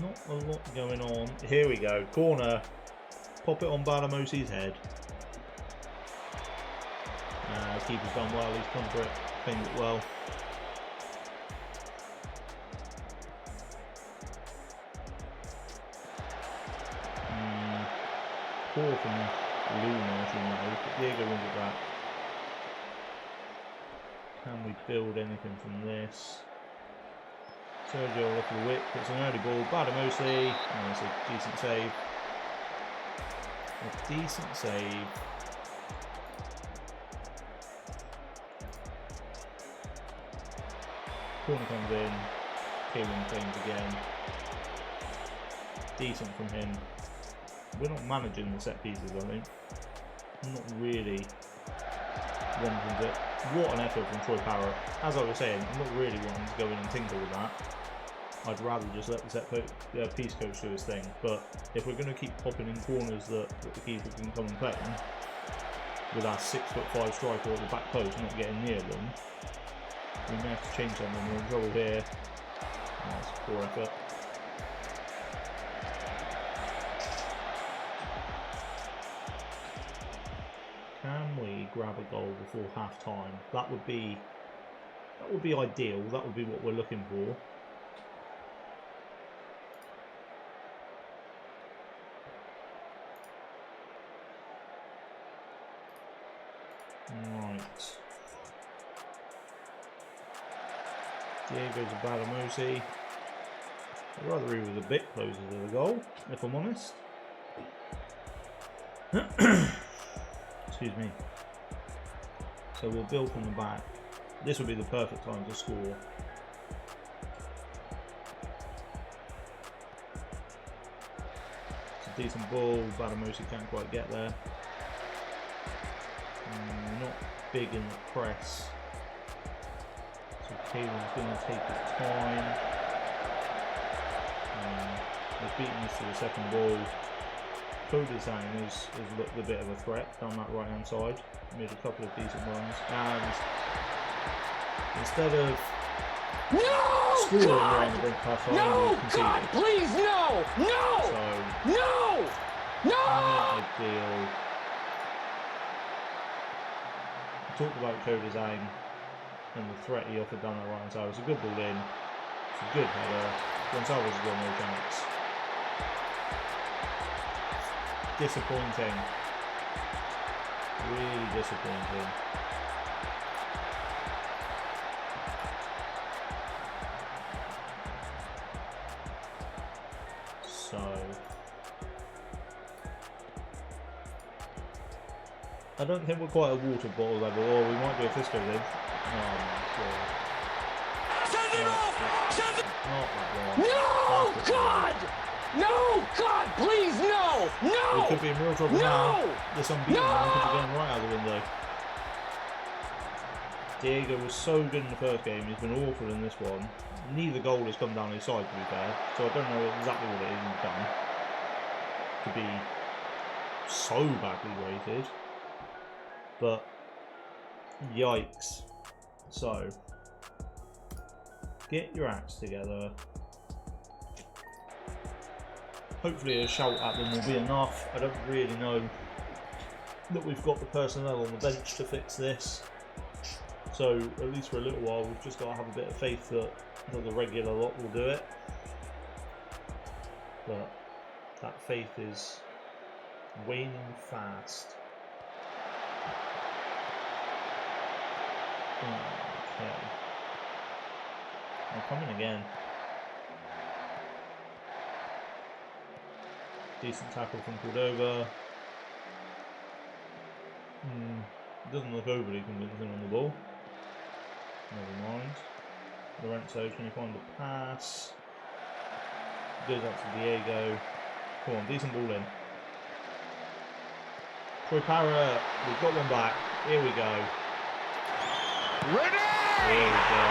Not a lot going on. Here we go. Corner. Pop it on Balamosi's head. Keeper's done well. He's come for it. Pinged it well. Poor from Luna, as you know, but Diego wins it back. Can we build anything from this? Sergio off the whip, it's an early ball. Badamosi, and it's a decent save. A decent save. Corner comes in. Kieran claims again. Decent from him. We're not managing the set pieces, I think. Not really wanting to. What an effort from Troy Parrott. As I was saying, I'm not really wanting to go in and tinker with that. I'd rather just let the set piece coach do his thing. But if we're going to keep popping in corners that the keeper can come and play in, with our 6'5" striker at the back post not getting near them, we may have to change something. We're in trouble here. That's a poor effort. Can we grab a goal before half time? That would be ideal. That would be what we're looking for. Right. Diego's a Badamosi. I'd rather he was a bit closer to the goal, if I'm honest. Excuse me. So we'll build from the back. This would be the perfect time to score. It's a decent ball. Badamosi can't quite get there. Not big in the press. So Kieran's going to take his time. They've beaten us to the second ball. Kodazang has looked a bit of a threat down that right hand side. Made a couple of decent runs, and instead of scoring around the brink past line, we God, please, no! No! So, no! No! not ideal. We talked about Kodazang and the threat he offered down that right hand side. It was a good ball in. It's a good header. Gonzalez has got no chance. Disappointing. Really disappointing. So I don't think we're quite a water bottle level, or we might be a Fisco live. Oh my god. Send it off! Send it! Not that one. No! God! No! God, please, no! No! We could be in real trouble now. This unbeaten one could be going right out the window. Diego was so good in the first game, he's been awful in this one. Neither goal has come down his side, to be fair, so I don't know exactly what it is he's done to be so badly rated. But yikes. So get your acts together. Hopefully a shout at them will be enough. I don't really know that we've got the personnel on the bench to fix this. So at least for a little while we've just got to have a bit of faith that the regular lot will do it. But that faith is waning fast. Okay. I'm coming again. Decent tackle from Cordova. Doesn't look overly convincing on the ball. Never mind. Lorenzo, can you find a pass? Goes up to Diego. Come on, decent ball in. Troy Parrott, we've got one back. Here we go. Ready! Here we go.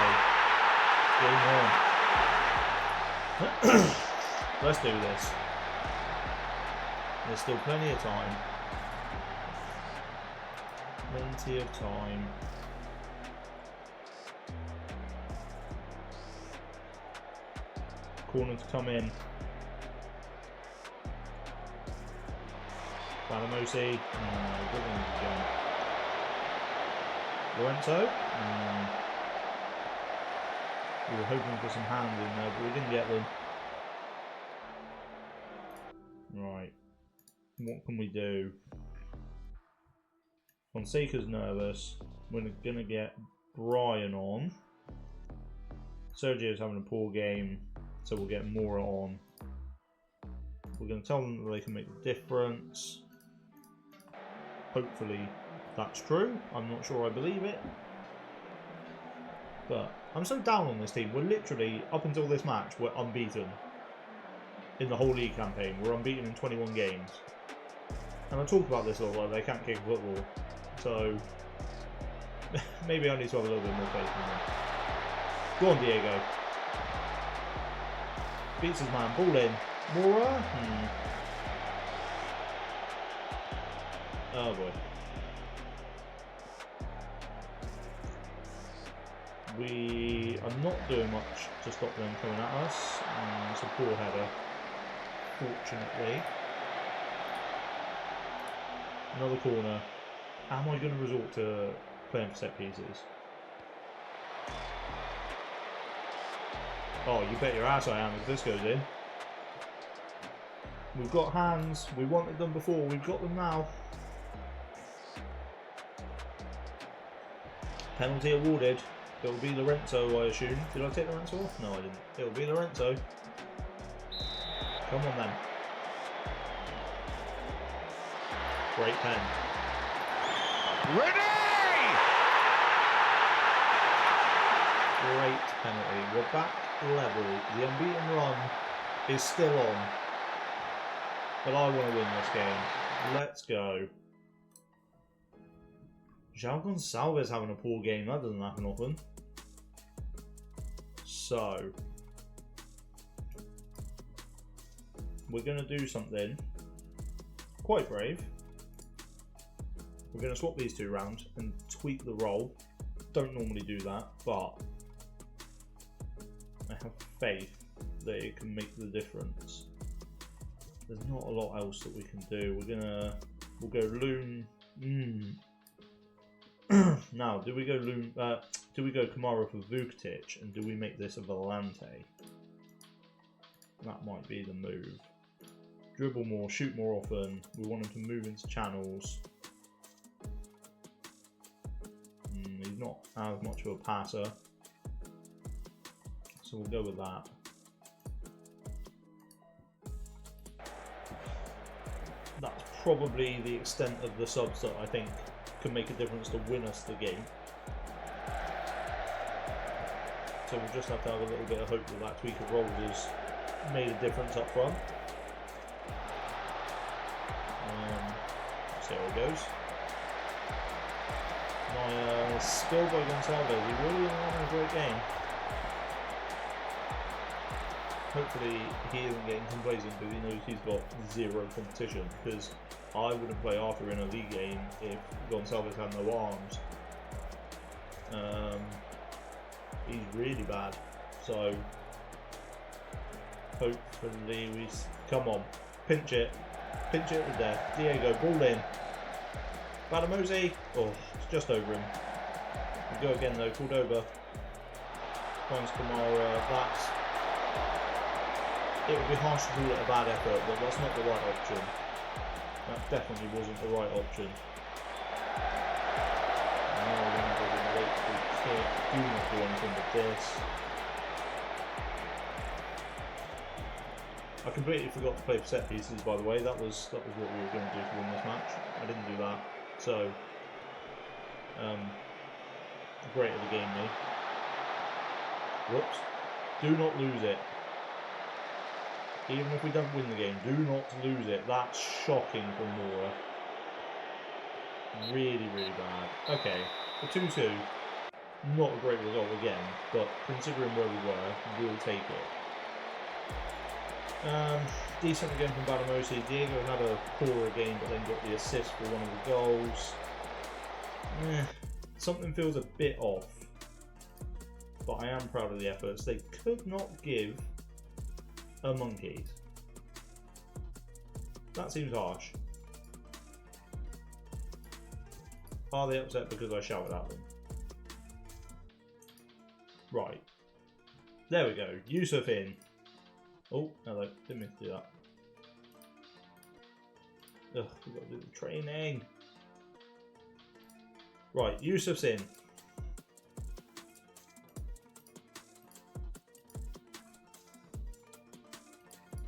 Game on. Let's do this. There's still plenty of time. Plenty of time. Corner to come in. Balamosi. Good one again. Lorenzo. We were hoping for some hands in there, but we didn't get them. Right. What can we do? Fonseca's nervous. We're going to get Brian on. Sergio's having a poor game, so we'll get Mora on. We're going to tell them that they can make the difference. Hopefully that's true. I'm not sure I believe it. But I'm so down on this team. We're literally, up until this match, we're unbeaten. In the whole league campaign. We're unbeaten in 21 games. And I talk about this a lot, like they can't kick football. So, maybe I need to have a little bit more faith in them. Go on, Diego. Beats his man. Ball in. Mora? Oh boy. We are not doing much to stop them coming at us. It's a poor header, fortunately. Another corner. Am I going to resort to playing for set pieces? Oh, you bet your ass I am if this goes in. We've got hands. We wanted them before. We've got them now. Penalty awarded. It will be Lorenzo, I assume. Did I take Lorenzo off? No, I didn't. It will be Lorenzo. Come on then. Great pen. Ready! Great penalty. We're back level. The unbeaten run is still on. But I want to win this game. Let's go. João Gonçalves having a poor game. That doesn't happen often. So, we're going to do something quite brave. We're going to swap these two round and tweak the roll. Don't normally do that, but I have faith that it can make the difference. There's not a lot else that we can do. We'll go Loon. Now, do we go Loon? Do we go Kamara for Vukitic, and do we make this a Volante? That might be the move. Dribble more, shoot more often. We want him to move into channels. He's not as much of a passer, so we'll go with that. That's probably the extent of the subs that I think can make a difference to win us the game. So we'll just have to have a little bit of hope that that tweak of rolls has made a difference up front. See how it goes. My skill by Gonçalves, he really isn't having a great game. Hopefully he isn't getting complacent because he knows he's got zero competition, because I wouldn't play Arthur in a league game if Gonçalves had no arms. He's really bad, so hopefully we... Come on, pinch it to death. Diego, ball in. Balamosi, oh, it's just over him. We go again though, Cordoba. Finds Kamara, it would be harsh to call it a bad effort, but that's not the right option. That definitely wasn't the right option. Now we're going to go with the late free kick. Do not do anything with this. I completely forgot to play for set pieces, by the way. That was what we were going to do to win this match. I didn't do that. So, great of the game, me. Whoops. Do not lose it. Even if we don't win the game, do not lose it. That's shocking from Mora. Really, really bad. Okay, for 2-2, not a great result again, but considering where we were, we'll take it. Decent again from Balamosi. Diego had a poorer game, but then got the assist for one of the goals. Something feels a bit off, but I am proud of the efforts. They could not give a monkey. That seems harsh. Are they upset because I shouted at them? Right. There we go. Yusuf in. Oh, hello. Didn't mean to do that. Ugh, we've got to do the training. Right, Yusuf's in.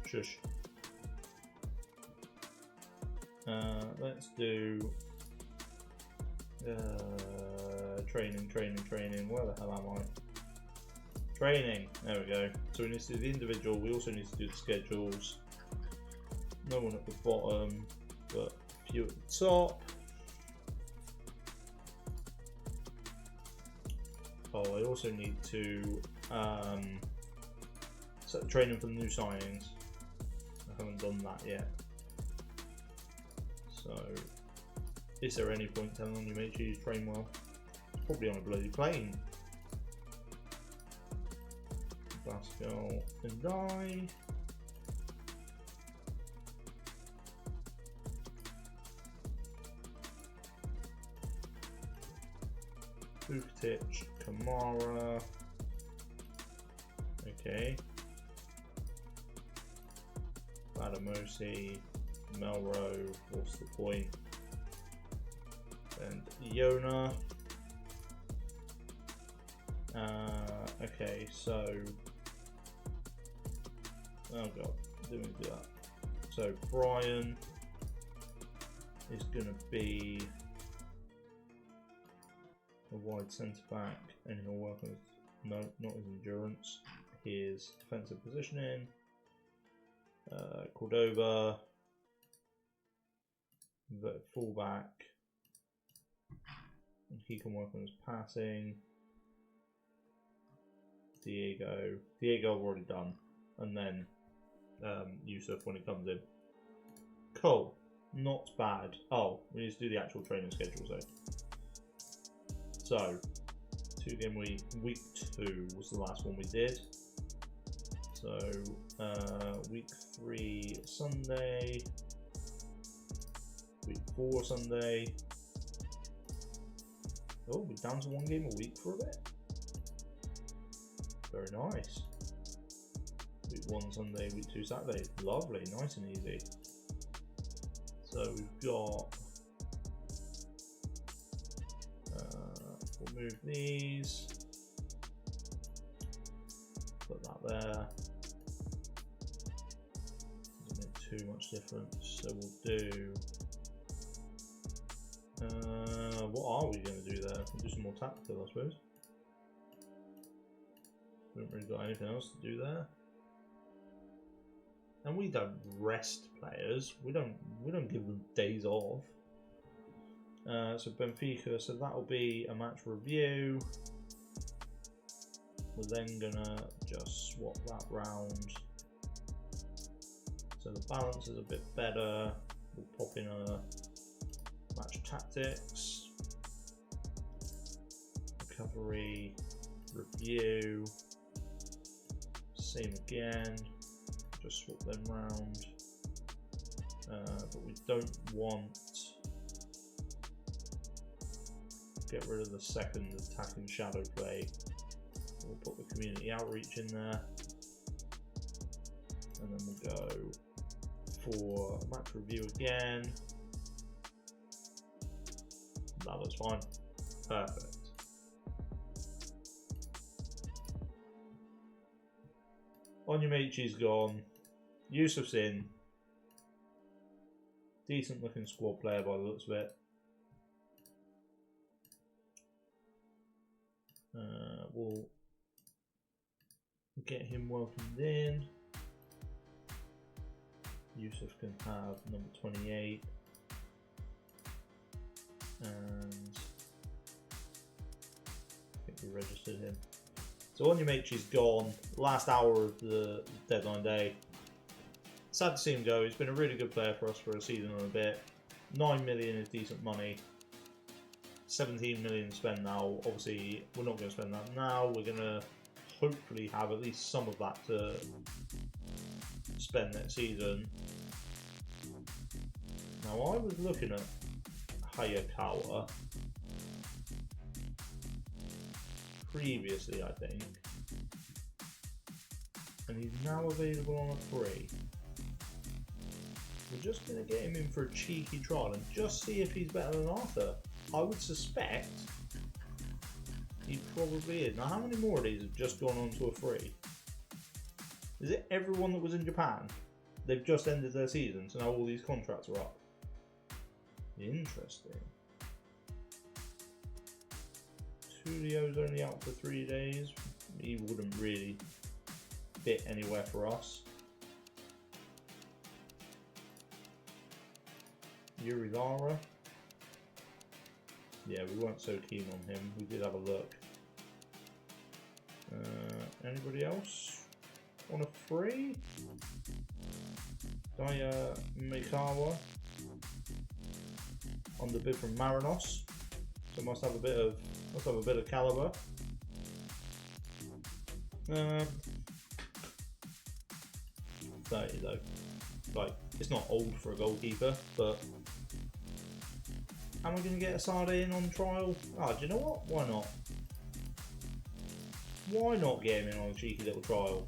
Shush. Let's do training. Where the hell am I? Training. There we go. So we need to do the individual. We also need to do the schedules. No one at the bottom, but a few at the top. Oh, I also need to set the training for the new signings. I haven't done that yet. So, is there any point telling you make sure you train well? Probably on a bloody plane. Pascal and I. Bukic, Kamara. Okay. Badamosi, Melrose, what's the point? And Iona. Okay, so oh god, didn't do that. So Brian is gonna be a wide centre back, and he'll work on his, no, not his endurance, his defensive positioning. Cordova, the fullback, and he can work on his passing. Diego I've already done, and then Yusuf when it comes in. Cool, not bad. Oh, we need to do the actual training schedule though. So, 2-game week. Week 2 was the last one we did. So, week 3 Sunday. Week 4 Sunday. Oh, we're down to 1 game a week for a bit. Very nice. Week 1 Sunday, week 2 Saturday. Lovely, nice and easy. So we've got. We'll move these. Put that there. Doesn't make too much difference. So we'll do. What are we going to do there? We'll do some more tactical, I suppose. We haven't really got anything else to do there. And we don't rest players. We don't give them days off. So Benfica, so that'll be a match review. We're then gonna just swap that round. So the balance is a bit better. We'll pop in a match tactics, recovery, review, same again. Just swap them round. But we don't want. Get rid of the second attacking shadow play. We'll put the community outreach in there, and then we'll go for match review again. That looks fine. Perfect. Onyemachi's gone. Yusuf's in. Decent looking squad player by the looks of it. We'll get him welcomed in. Yusuf can have number 28, and I think we registered him. So Onyemachi's gone. Last hour of the deadline day. Sad to see him go. He's been a really good player for us for a season and a bit. 9 million is decent money. 17 million spent now. Obviously, we're not going to spend that now. We're going to hopefully have at least some of that to spend next season. Now, I was looking at Hayakawa previously, I think, and he's now available on a free. We're just going to get him in for a cheeky trial and just see if he's better than Arthur. I would suspect he probably is. Now, how many more of these have just gone on to a free? Is it everyone that was in Japan? They've just ended their season, so now all these contracts are up. Interesting. Tulio's only out for 3 days. He wouldn't really fit anywhere for us. Urilara. Yeah, we weren't so keen on him. We did have a look. Anybody else on a free? Daya Mikawa on the bid from Marinos. So must have a bit of caliber. 30 though. Like, it's not old for a goalkeeper, but am I going to get Asade in on trial? Ah, do you know what? Why not? Why not get him in on a cheeky little trial?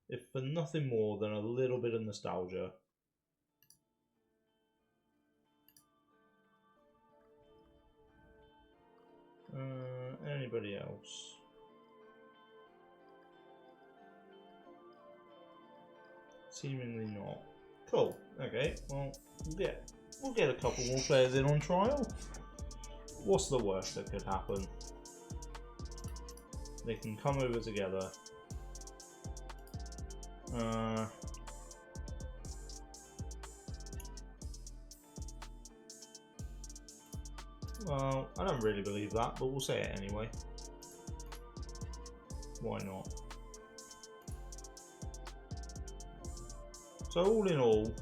If for nothing more than a little bit of nostalgia. Anybody else? Seemingly not. Cool. Okay. Well, we'll get a couple more players in on trial. What's the worst that could happen? They can come over together. Well, I don't really believe that, but we'll say it anyway. Why not? So all in all,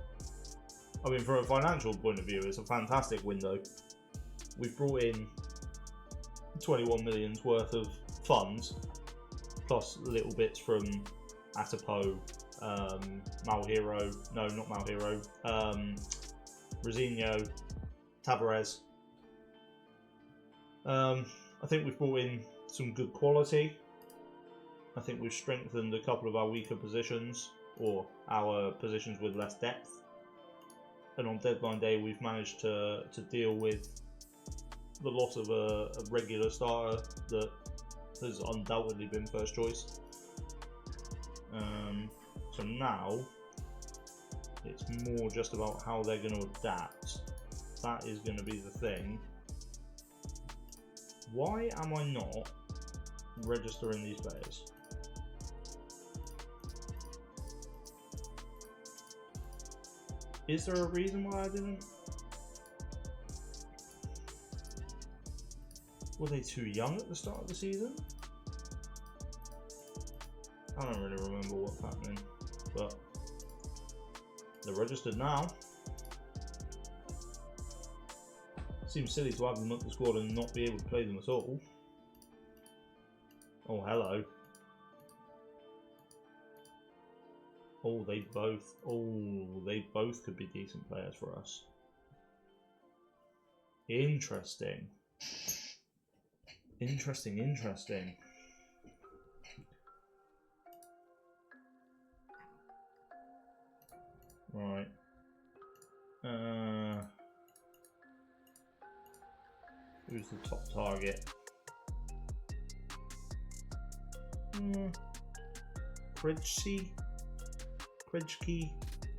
I mean, from a financial point of view, it's a fantastic window. We've brought in 21 million's worth of funds, plus little bits from Atapo, Malhero, no, not Malhero, Rosinho, Tavares. I think we've brought in some good quality. I think we've strengthened a couple of our weaker positions, or our positions with less depth. And on deadline day, we've managed to deal with the loss of a regular starter that has undoubtedly been first choice. So now it's more just about how they're going to adapt. That is going to be the thing. Why am I not registering these players? Is there a reason why I didn't? Were they too young at the start of the season? I don't really remember what's happening, but they're registered now. Seems silly to have them at the squad and not be able to play them at all. Oh, hello. Oh, they both could be decent players for us. Interesting. Interesting. Right. Who's the top target? Krejci?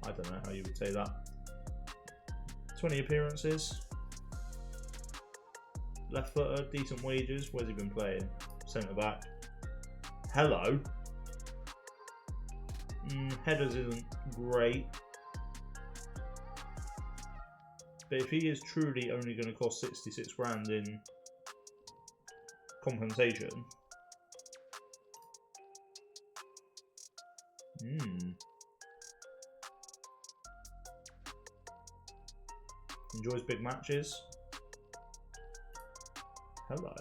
I don't know how you would say that. 20 appearances. Left footer, decent wages. Where's he been playing? Centre back. Hello. Headers isn't great. But if he is truly only going to cost 66 grand in compensation. Enjoys big matches. Hello.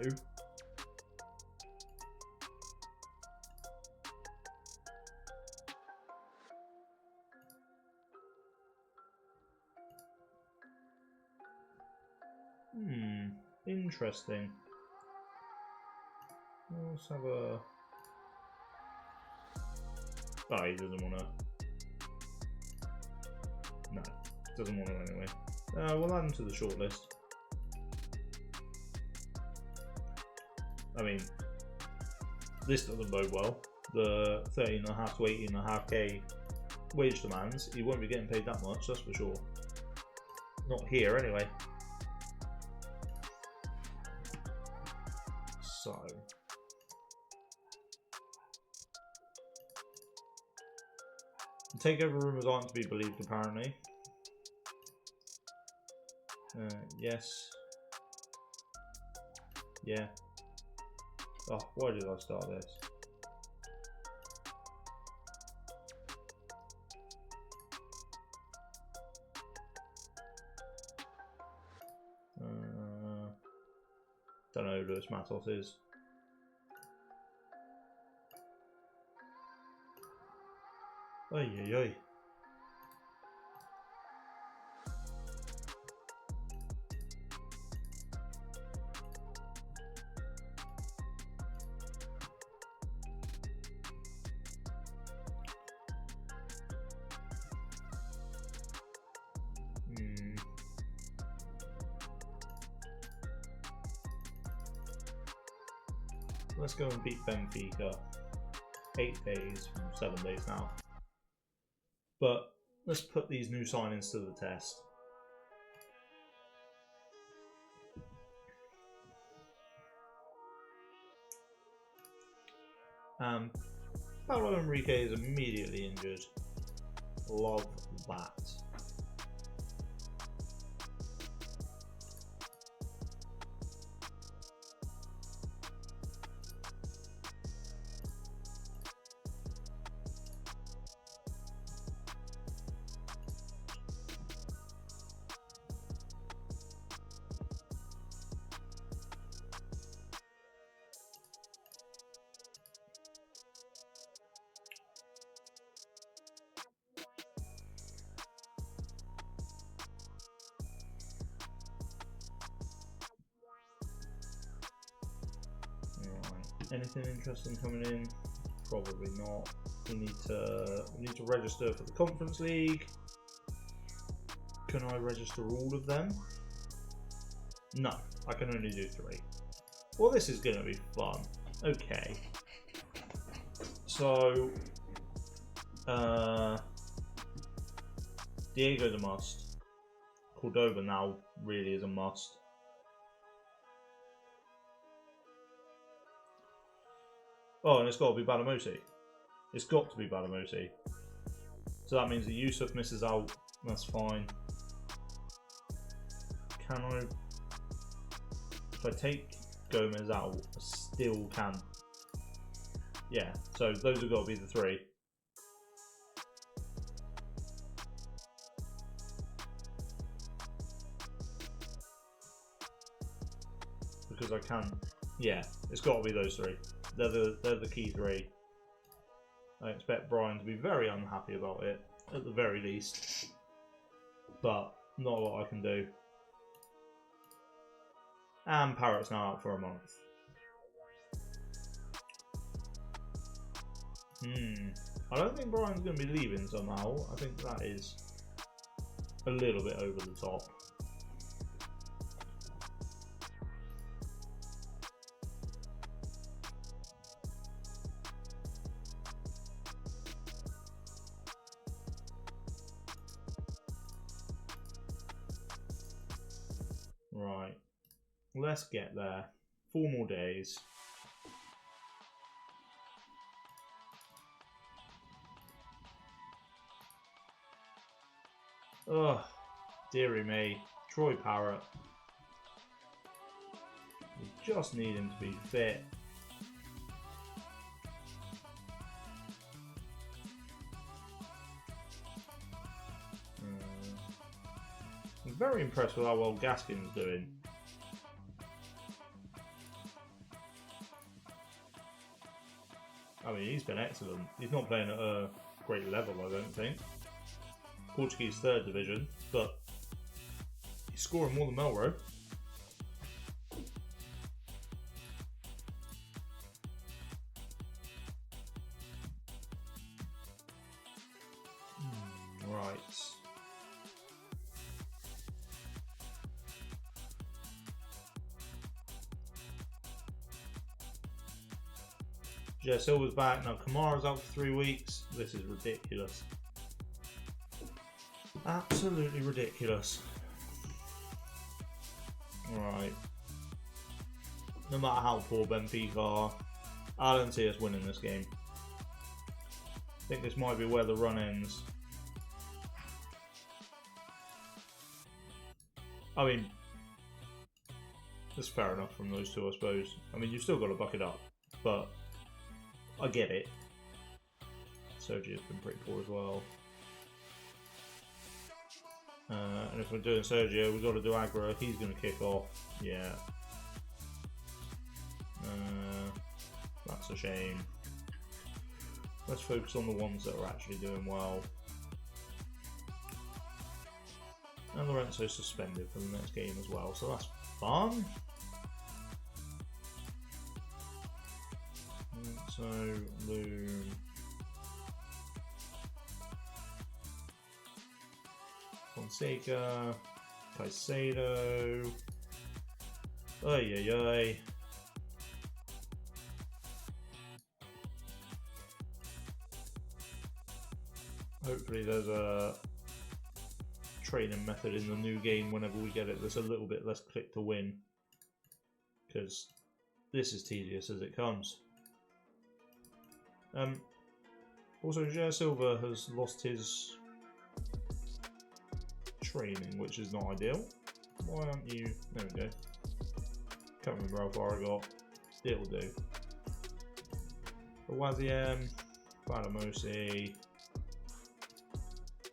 Interesting. Let's have a... Oh, he doesn't want to... No, doesn't want to anyway. We'll add him to the shortlist. I mean, this doesn't bode well. The 13.5 to 18.5k wage demands, he won't be getting paid that much, that's for sure. Not here anyway. So, takeover rumours aren't to be believed apparently. Yes. Yeah. Oh, why did I start this? Don't know who Lewis Matos is. Oy, oy, oy. Let's go and beat Benfica. 8 days from 7 days now. But let's put these new signings to the test. Paulo Enrique is immediately injured. Love that. Anything interesting coming in? Probably not. We need to register for the Conference League. Can I register all of them? No, I can only do 3. Well, this is going to be fun. Okay. So, Diego's a must. Cordoba now really is a must. Oh, and it's got to be Balamosi. It's got to be Balamosi. So that means that Yusuf misses out. That's fine. Can I... If I take Gomez out, I still can. Yeah, so those have got to be the 3. Because I can... Yeah, it's got to be those 3. They're the key 3. I expect Brian to be very unhappy about it, at the very least. But not a lot I can do. And Parrot's now out for a month. I don't think Brian's going to be leaving somehow. I think that is a little bit over the top. Right, let's get there. 4 more days. Ugh, dearie me. Troy Parrott. Just need him to be fit. I'm very impressed with how well Gaskin's doing. I mean, he's been excellent. He's not playing at a great level, I don't think. Portuguese 3rd division, but he's scoring more than Melrose. Right. Jay Silva's back. Now Kamara's out for 3 weeks. This is ridiculous. Absolutely ridiculous. Right. No matter how poor Benfica are, I don't see us winning this game. I think this might be where the run ends. I mean, that's fair enough from those two, I suppose. I mean, you've still got to buck it up, but I get it. Sergio's been pretty poor as well. And if we're doing Sergio, we've got to do aggro. He's going to kick off. Yeah. That's a shame. Let's focus on the ones that are actually doing well. And Lorenzo's suspended for the next game as well, so that's fun. So, Loom. Fonseca. Caicedo. Ay, ay, ay. Hopefully there's a training method in the new game whenever we get it that's a little bit less click to win, because this is tedious as it comes. Also, Jay Silva has lost his training, which is not ideal. Why aren't you? There we go. Can't remember how far I got. It'll do. Awaziem, Balamosi,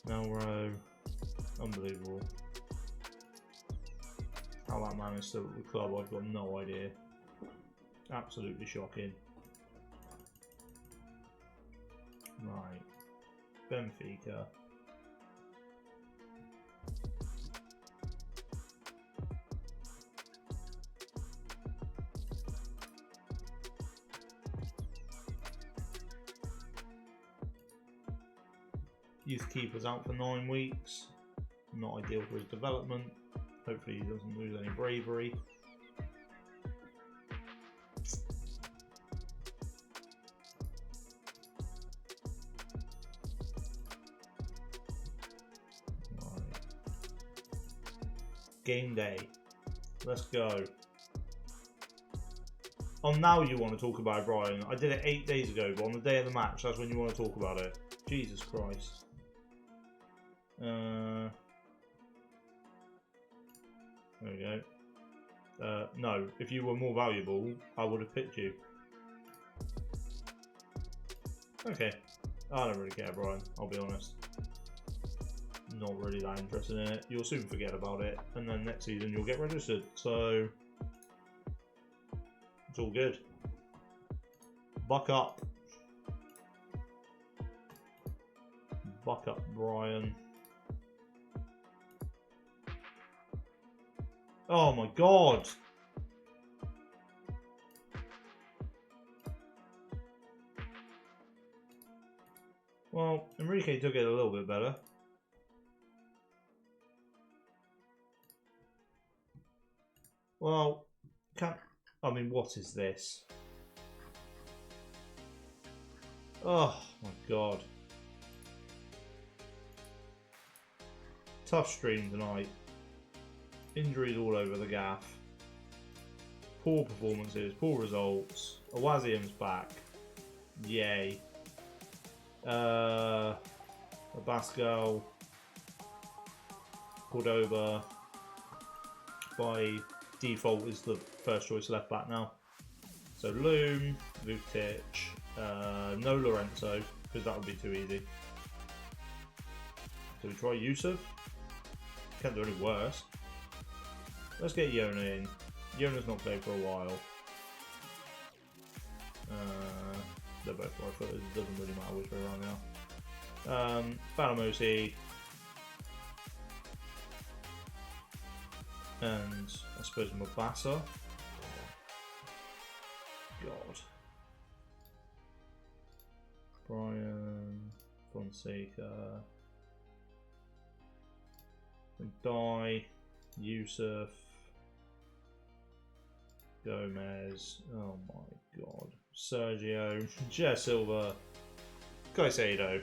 Melrose. Unbelievable. How that man is still at the club, I've got no idea. Absolutely shocking. Right. Benfica. Youth keeper's out for 9 weeks. Not ideal for his development. Hopefully he doesn't lose any bravery. Right. Game day. Let's go. Oh, now you want to talk about Brian. I did it 8 days ago, but on the day of the match, that's when you want to talk about it. Jesus Christ. There we go. No, if you were more valuable, I would have picked you. Okay. I don't really care, Brian. I'll be honest. Not really that interested in it. You'll soon forget about it, and then next season you'll get registered. So it's all good. Buck up. Buck up, Brian. Oh my god! Well, Enrique took it a little bit better. Well, I mean, what is this? Oh my god. Tough stream tonight. Injuries all over the gaff. Poor performances, poor results. Awaziem's back. Yay. Abascal. Cordoba. By default is the first choice left back now. So Loom, Vukic, no Lorenzo, because that would be too easy. Do we try Yusuf? Can't do any worse. Let's get Yona in. Yona's not played for a while. They're both right footed, it doesn't really matter which way around they are. Falamosi. And I suppose Mabasa. God. Brian. Fonseca. Die. Yusuf. Gomez. Oh my god. Sergio. Jess Silva. Caicedo.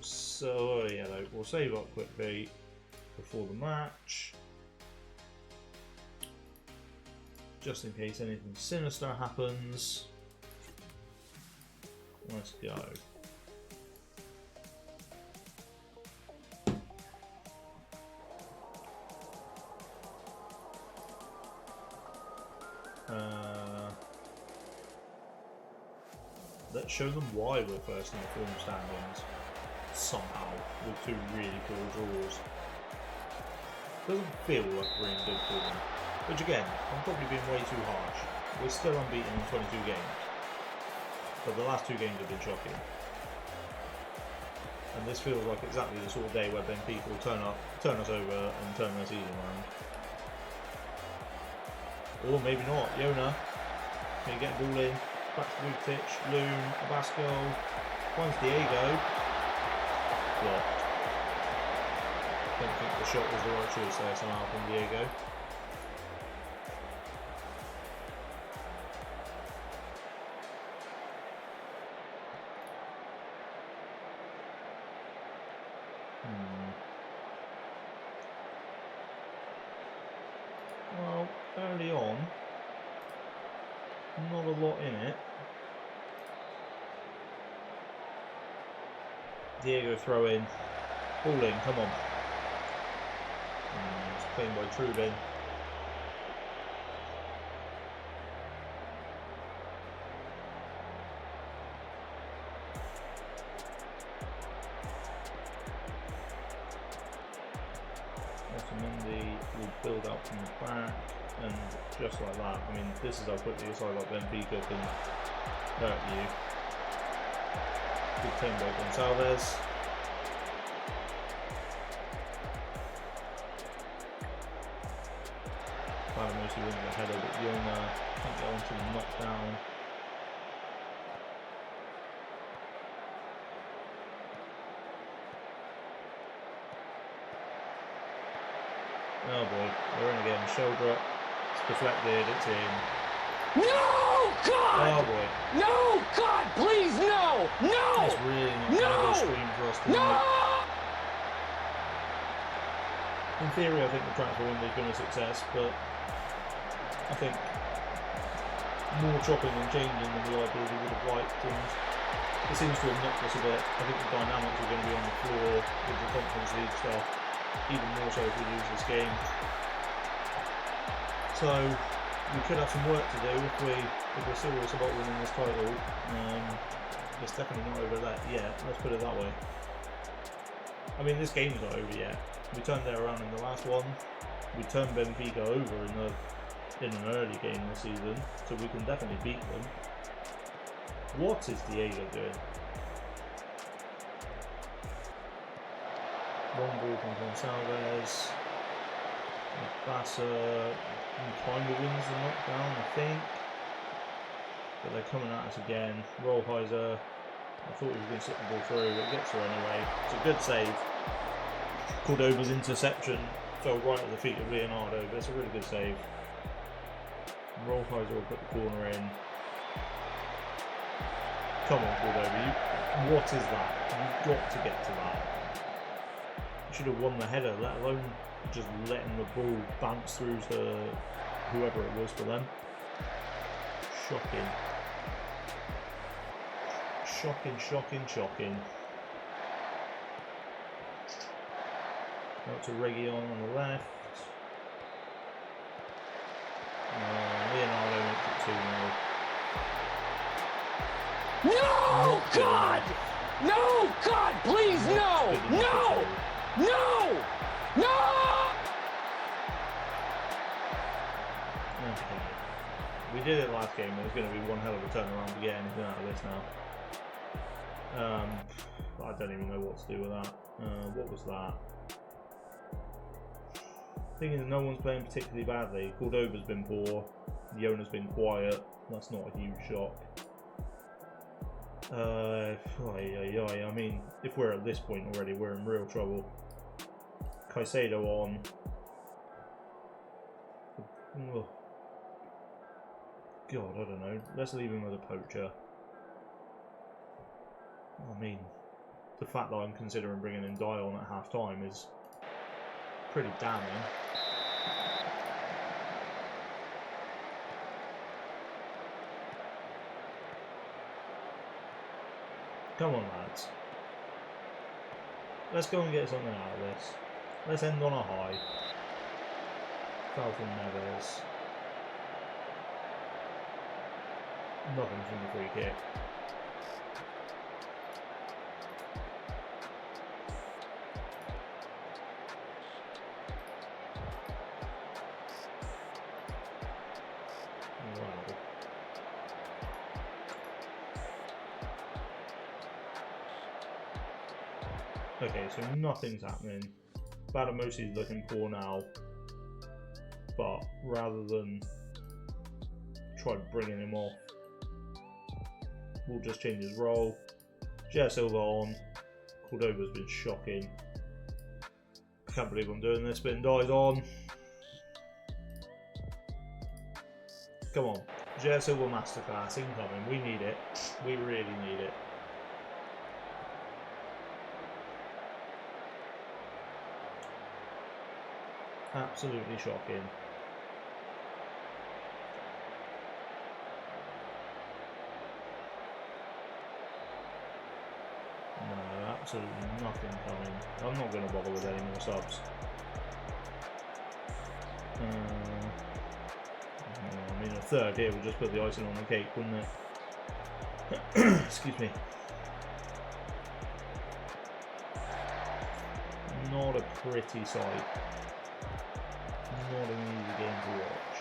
So yellow. We'll save up quickly before the match. Just in case anything sinister happens. Let's go. Let's show them why we're first in the form standings. Somehow, with two really poor draws. Doesn't feel like we're in good form. Which again, I'm probably being way too harsh. We're still unbeaten in 22 games. But the last 2 games have been shocking. And this feels like exactly the sort of day where Benfica will turn us over and turn their season around. Or maybe not. Yona. Can you get a ball in? Back to Vukic, Loom, Abasco. Finds Diego. Blocked. Don't think the shot was the right choice there somehow from Diego. Well, early on, not a lot in it. Diego throw in, ball in, come on. It's clean by Trubin. Otamendi will build out from the back, and just like that, I mean, this is how quickly a side like Benfica can hurt you. Good turn by Gonçalves. Mostly wins the header, but Yona can't get onto the knockdown. Oh boy, we're in again. Shoulder up. It's deflected, it's in. No, God! Oh boy. No, God, please, no! No! It's really not a good stream for us tonight. No! In theory, I think the transfer window has been a success, but I think more chopping and changing than we ideally would have liked, and it seems to have knocked us a bit. I think the dynamics are going to be on the floor with the Conference League stuff, even more so if we lose this game. So we could have some work to do if we're serious about winning this title. It's definitely not over that yet, let's put it that way. I mean, this game's not over yet. We turned it around in the last one. We turned Benfica over in an early game this season, so we can definitely beat them. What is Diego doing? One ball from Gonçalves. Bassa kind of wins the knockdown, I think. But they're coming at us again. Rollheiser. I thought he was going to sit the ball through, but it gets through anyway. It's a good save. Cordoba's interception fell right at the feet of Leonardo, but it's a really good save. Rollheiser will put the corner in. Come on, Cordoba, what is that? You've got to get to that. You should have won the header, let alone just letting the ball bounce through to whoever it was for them. Shocking. Shocking. Out to Region on the left. No, God! No, God, please, no! No! No! No! Okay. We did it last game. There's going to be one hell of a turnaround to get anything out of this now. I don't even know what to do with that. What was that? Thing is, no one's playing particularly badly. Cordova's been poor. The owner's been quiet. That's not a huge shock. I mean, if we're at this point already, we're in real trouble. Caicedo on. Ugh. God, I don't know. Let's leave him with a poacher. I mean, the fact that I'm considering bringing in Dye on at half time is pretty damning. Come on, lads. Let's go and get something out of this. Let's end on a high. Foul from Neves. Nothing from the free kick. Wow. Okay, so nothing's happening. Badamosi's looking poor now. But rather than try bringing him off, we'll just change his role. Jay Silva on. Cordova's been shocking. I can't believe I'm doing this, but Dye's on. Come on. Jay Silva masterclass incoming. We need it. We really need it. Absolutely shocking. No, absolutely nothing coming. I'm not going to bother with any more subs. I mean, a third here will just put the icing on the cake, wouldn't it? Excuse me. Not a pretty sight. Not an easy game to watch.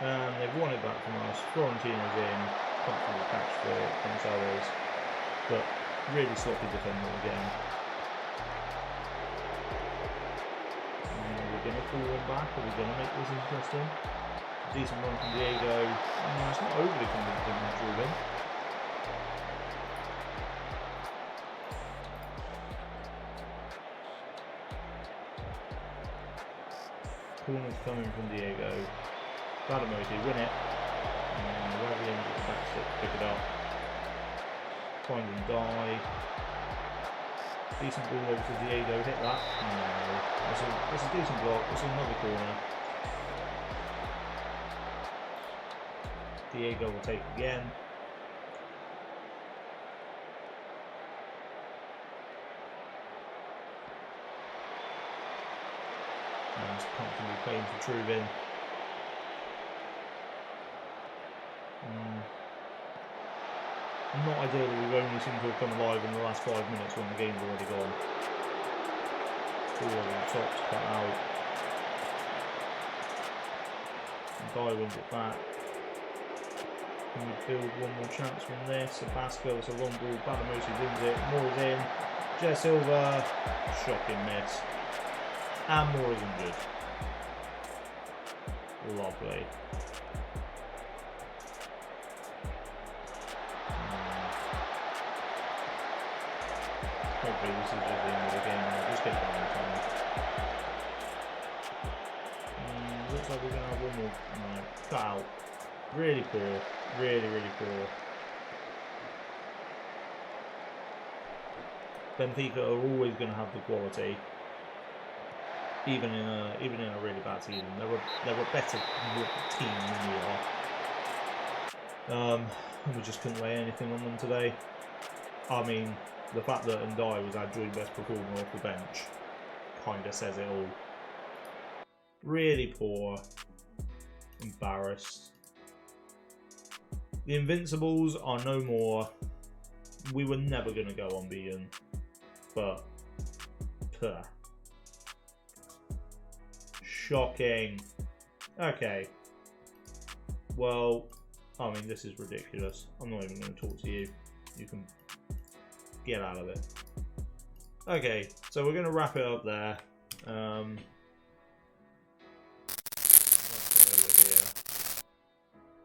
And they've won it back from us. Florentino's in, comfortable catch for Gonzalez, but really sloppy defending again. We're going to pull him back, are we going to make this interesting? Decent run from Diego. No, it's not overly convincing from Jordan. Corner's coming from Diego. Badamosi win it. And Ravian with the back step to pick it up. Find and die. Decent ball over to Diego, hit that. No. That's a decent block. That's another corner. Diego will take again. And it's comfortably playing for Trubin. Not ideal that we've only seemed to have come alive in the last 5 minutes when the game's already gone. Ball over the top to cut out. And Dye wins it back. Can we build one more chance from this? Sabasco, it's a long ball. Badamosi wins it. Moore's in. Jay Silva, shocking miss. And Moore is injured. Lovely. Hopefully this is just the end of the game now. Just get it done in time. Looks like we're going to have one more. No, cut out. Really poor. Really, really poor. Benfica are always going to have the quality. Even in a really bad season. They're a better team than we are. We just couldn't lay anything on them today. I mean, the fact that Ndai was our joint best performer off the bench kind of says it all. Really poor. Embarrassed. The Invincibles are no more. We were never going to go unbeaten. But, shocking. Okay. Well, I mean, this is ridiculous. I'm not even going to talk to you. You can get out of it. Okay, so we're going to wrap it up there.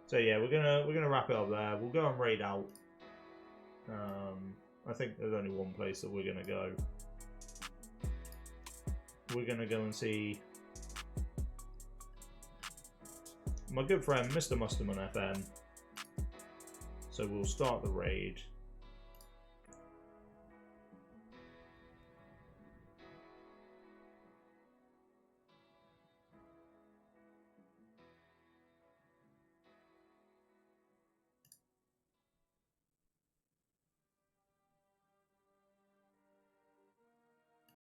So yeah, we're gonna wrap it up there. We'll go and raid out. I think there's only one place that we're gonna go. We're gonna go and see my good friend Mr. Musterman FM. So we'll start the raid.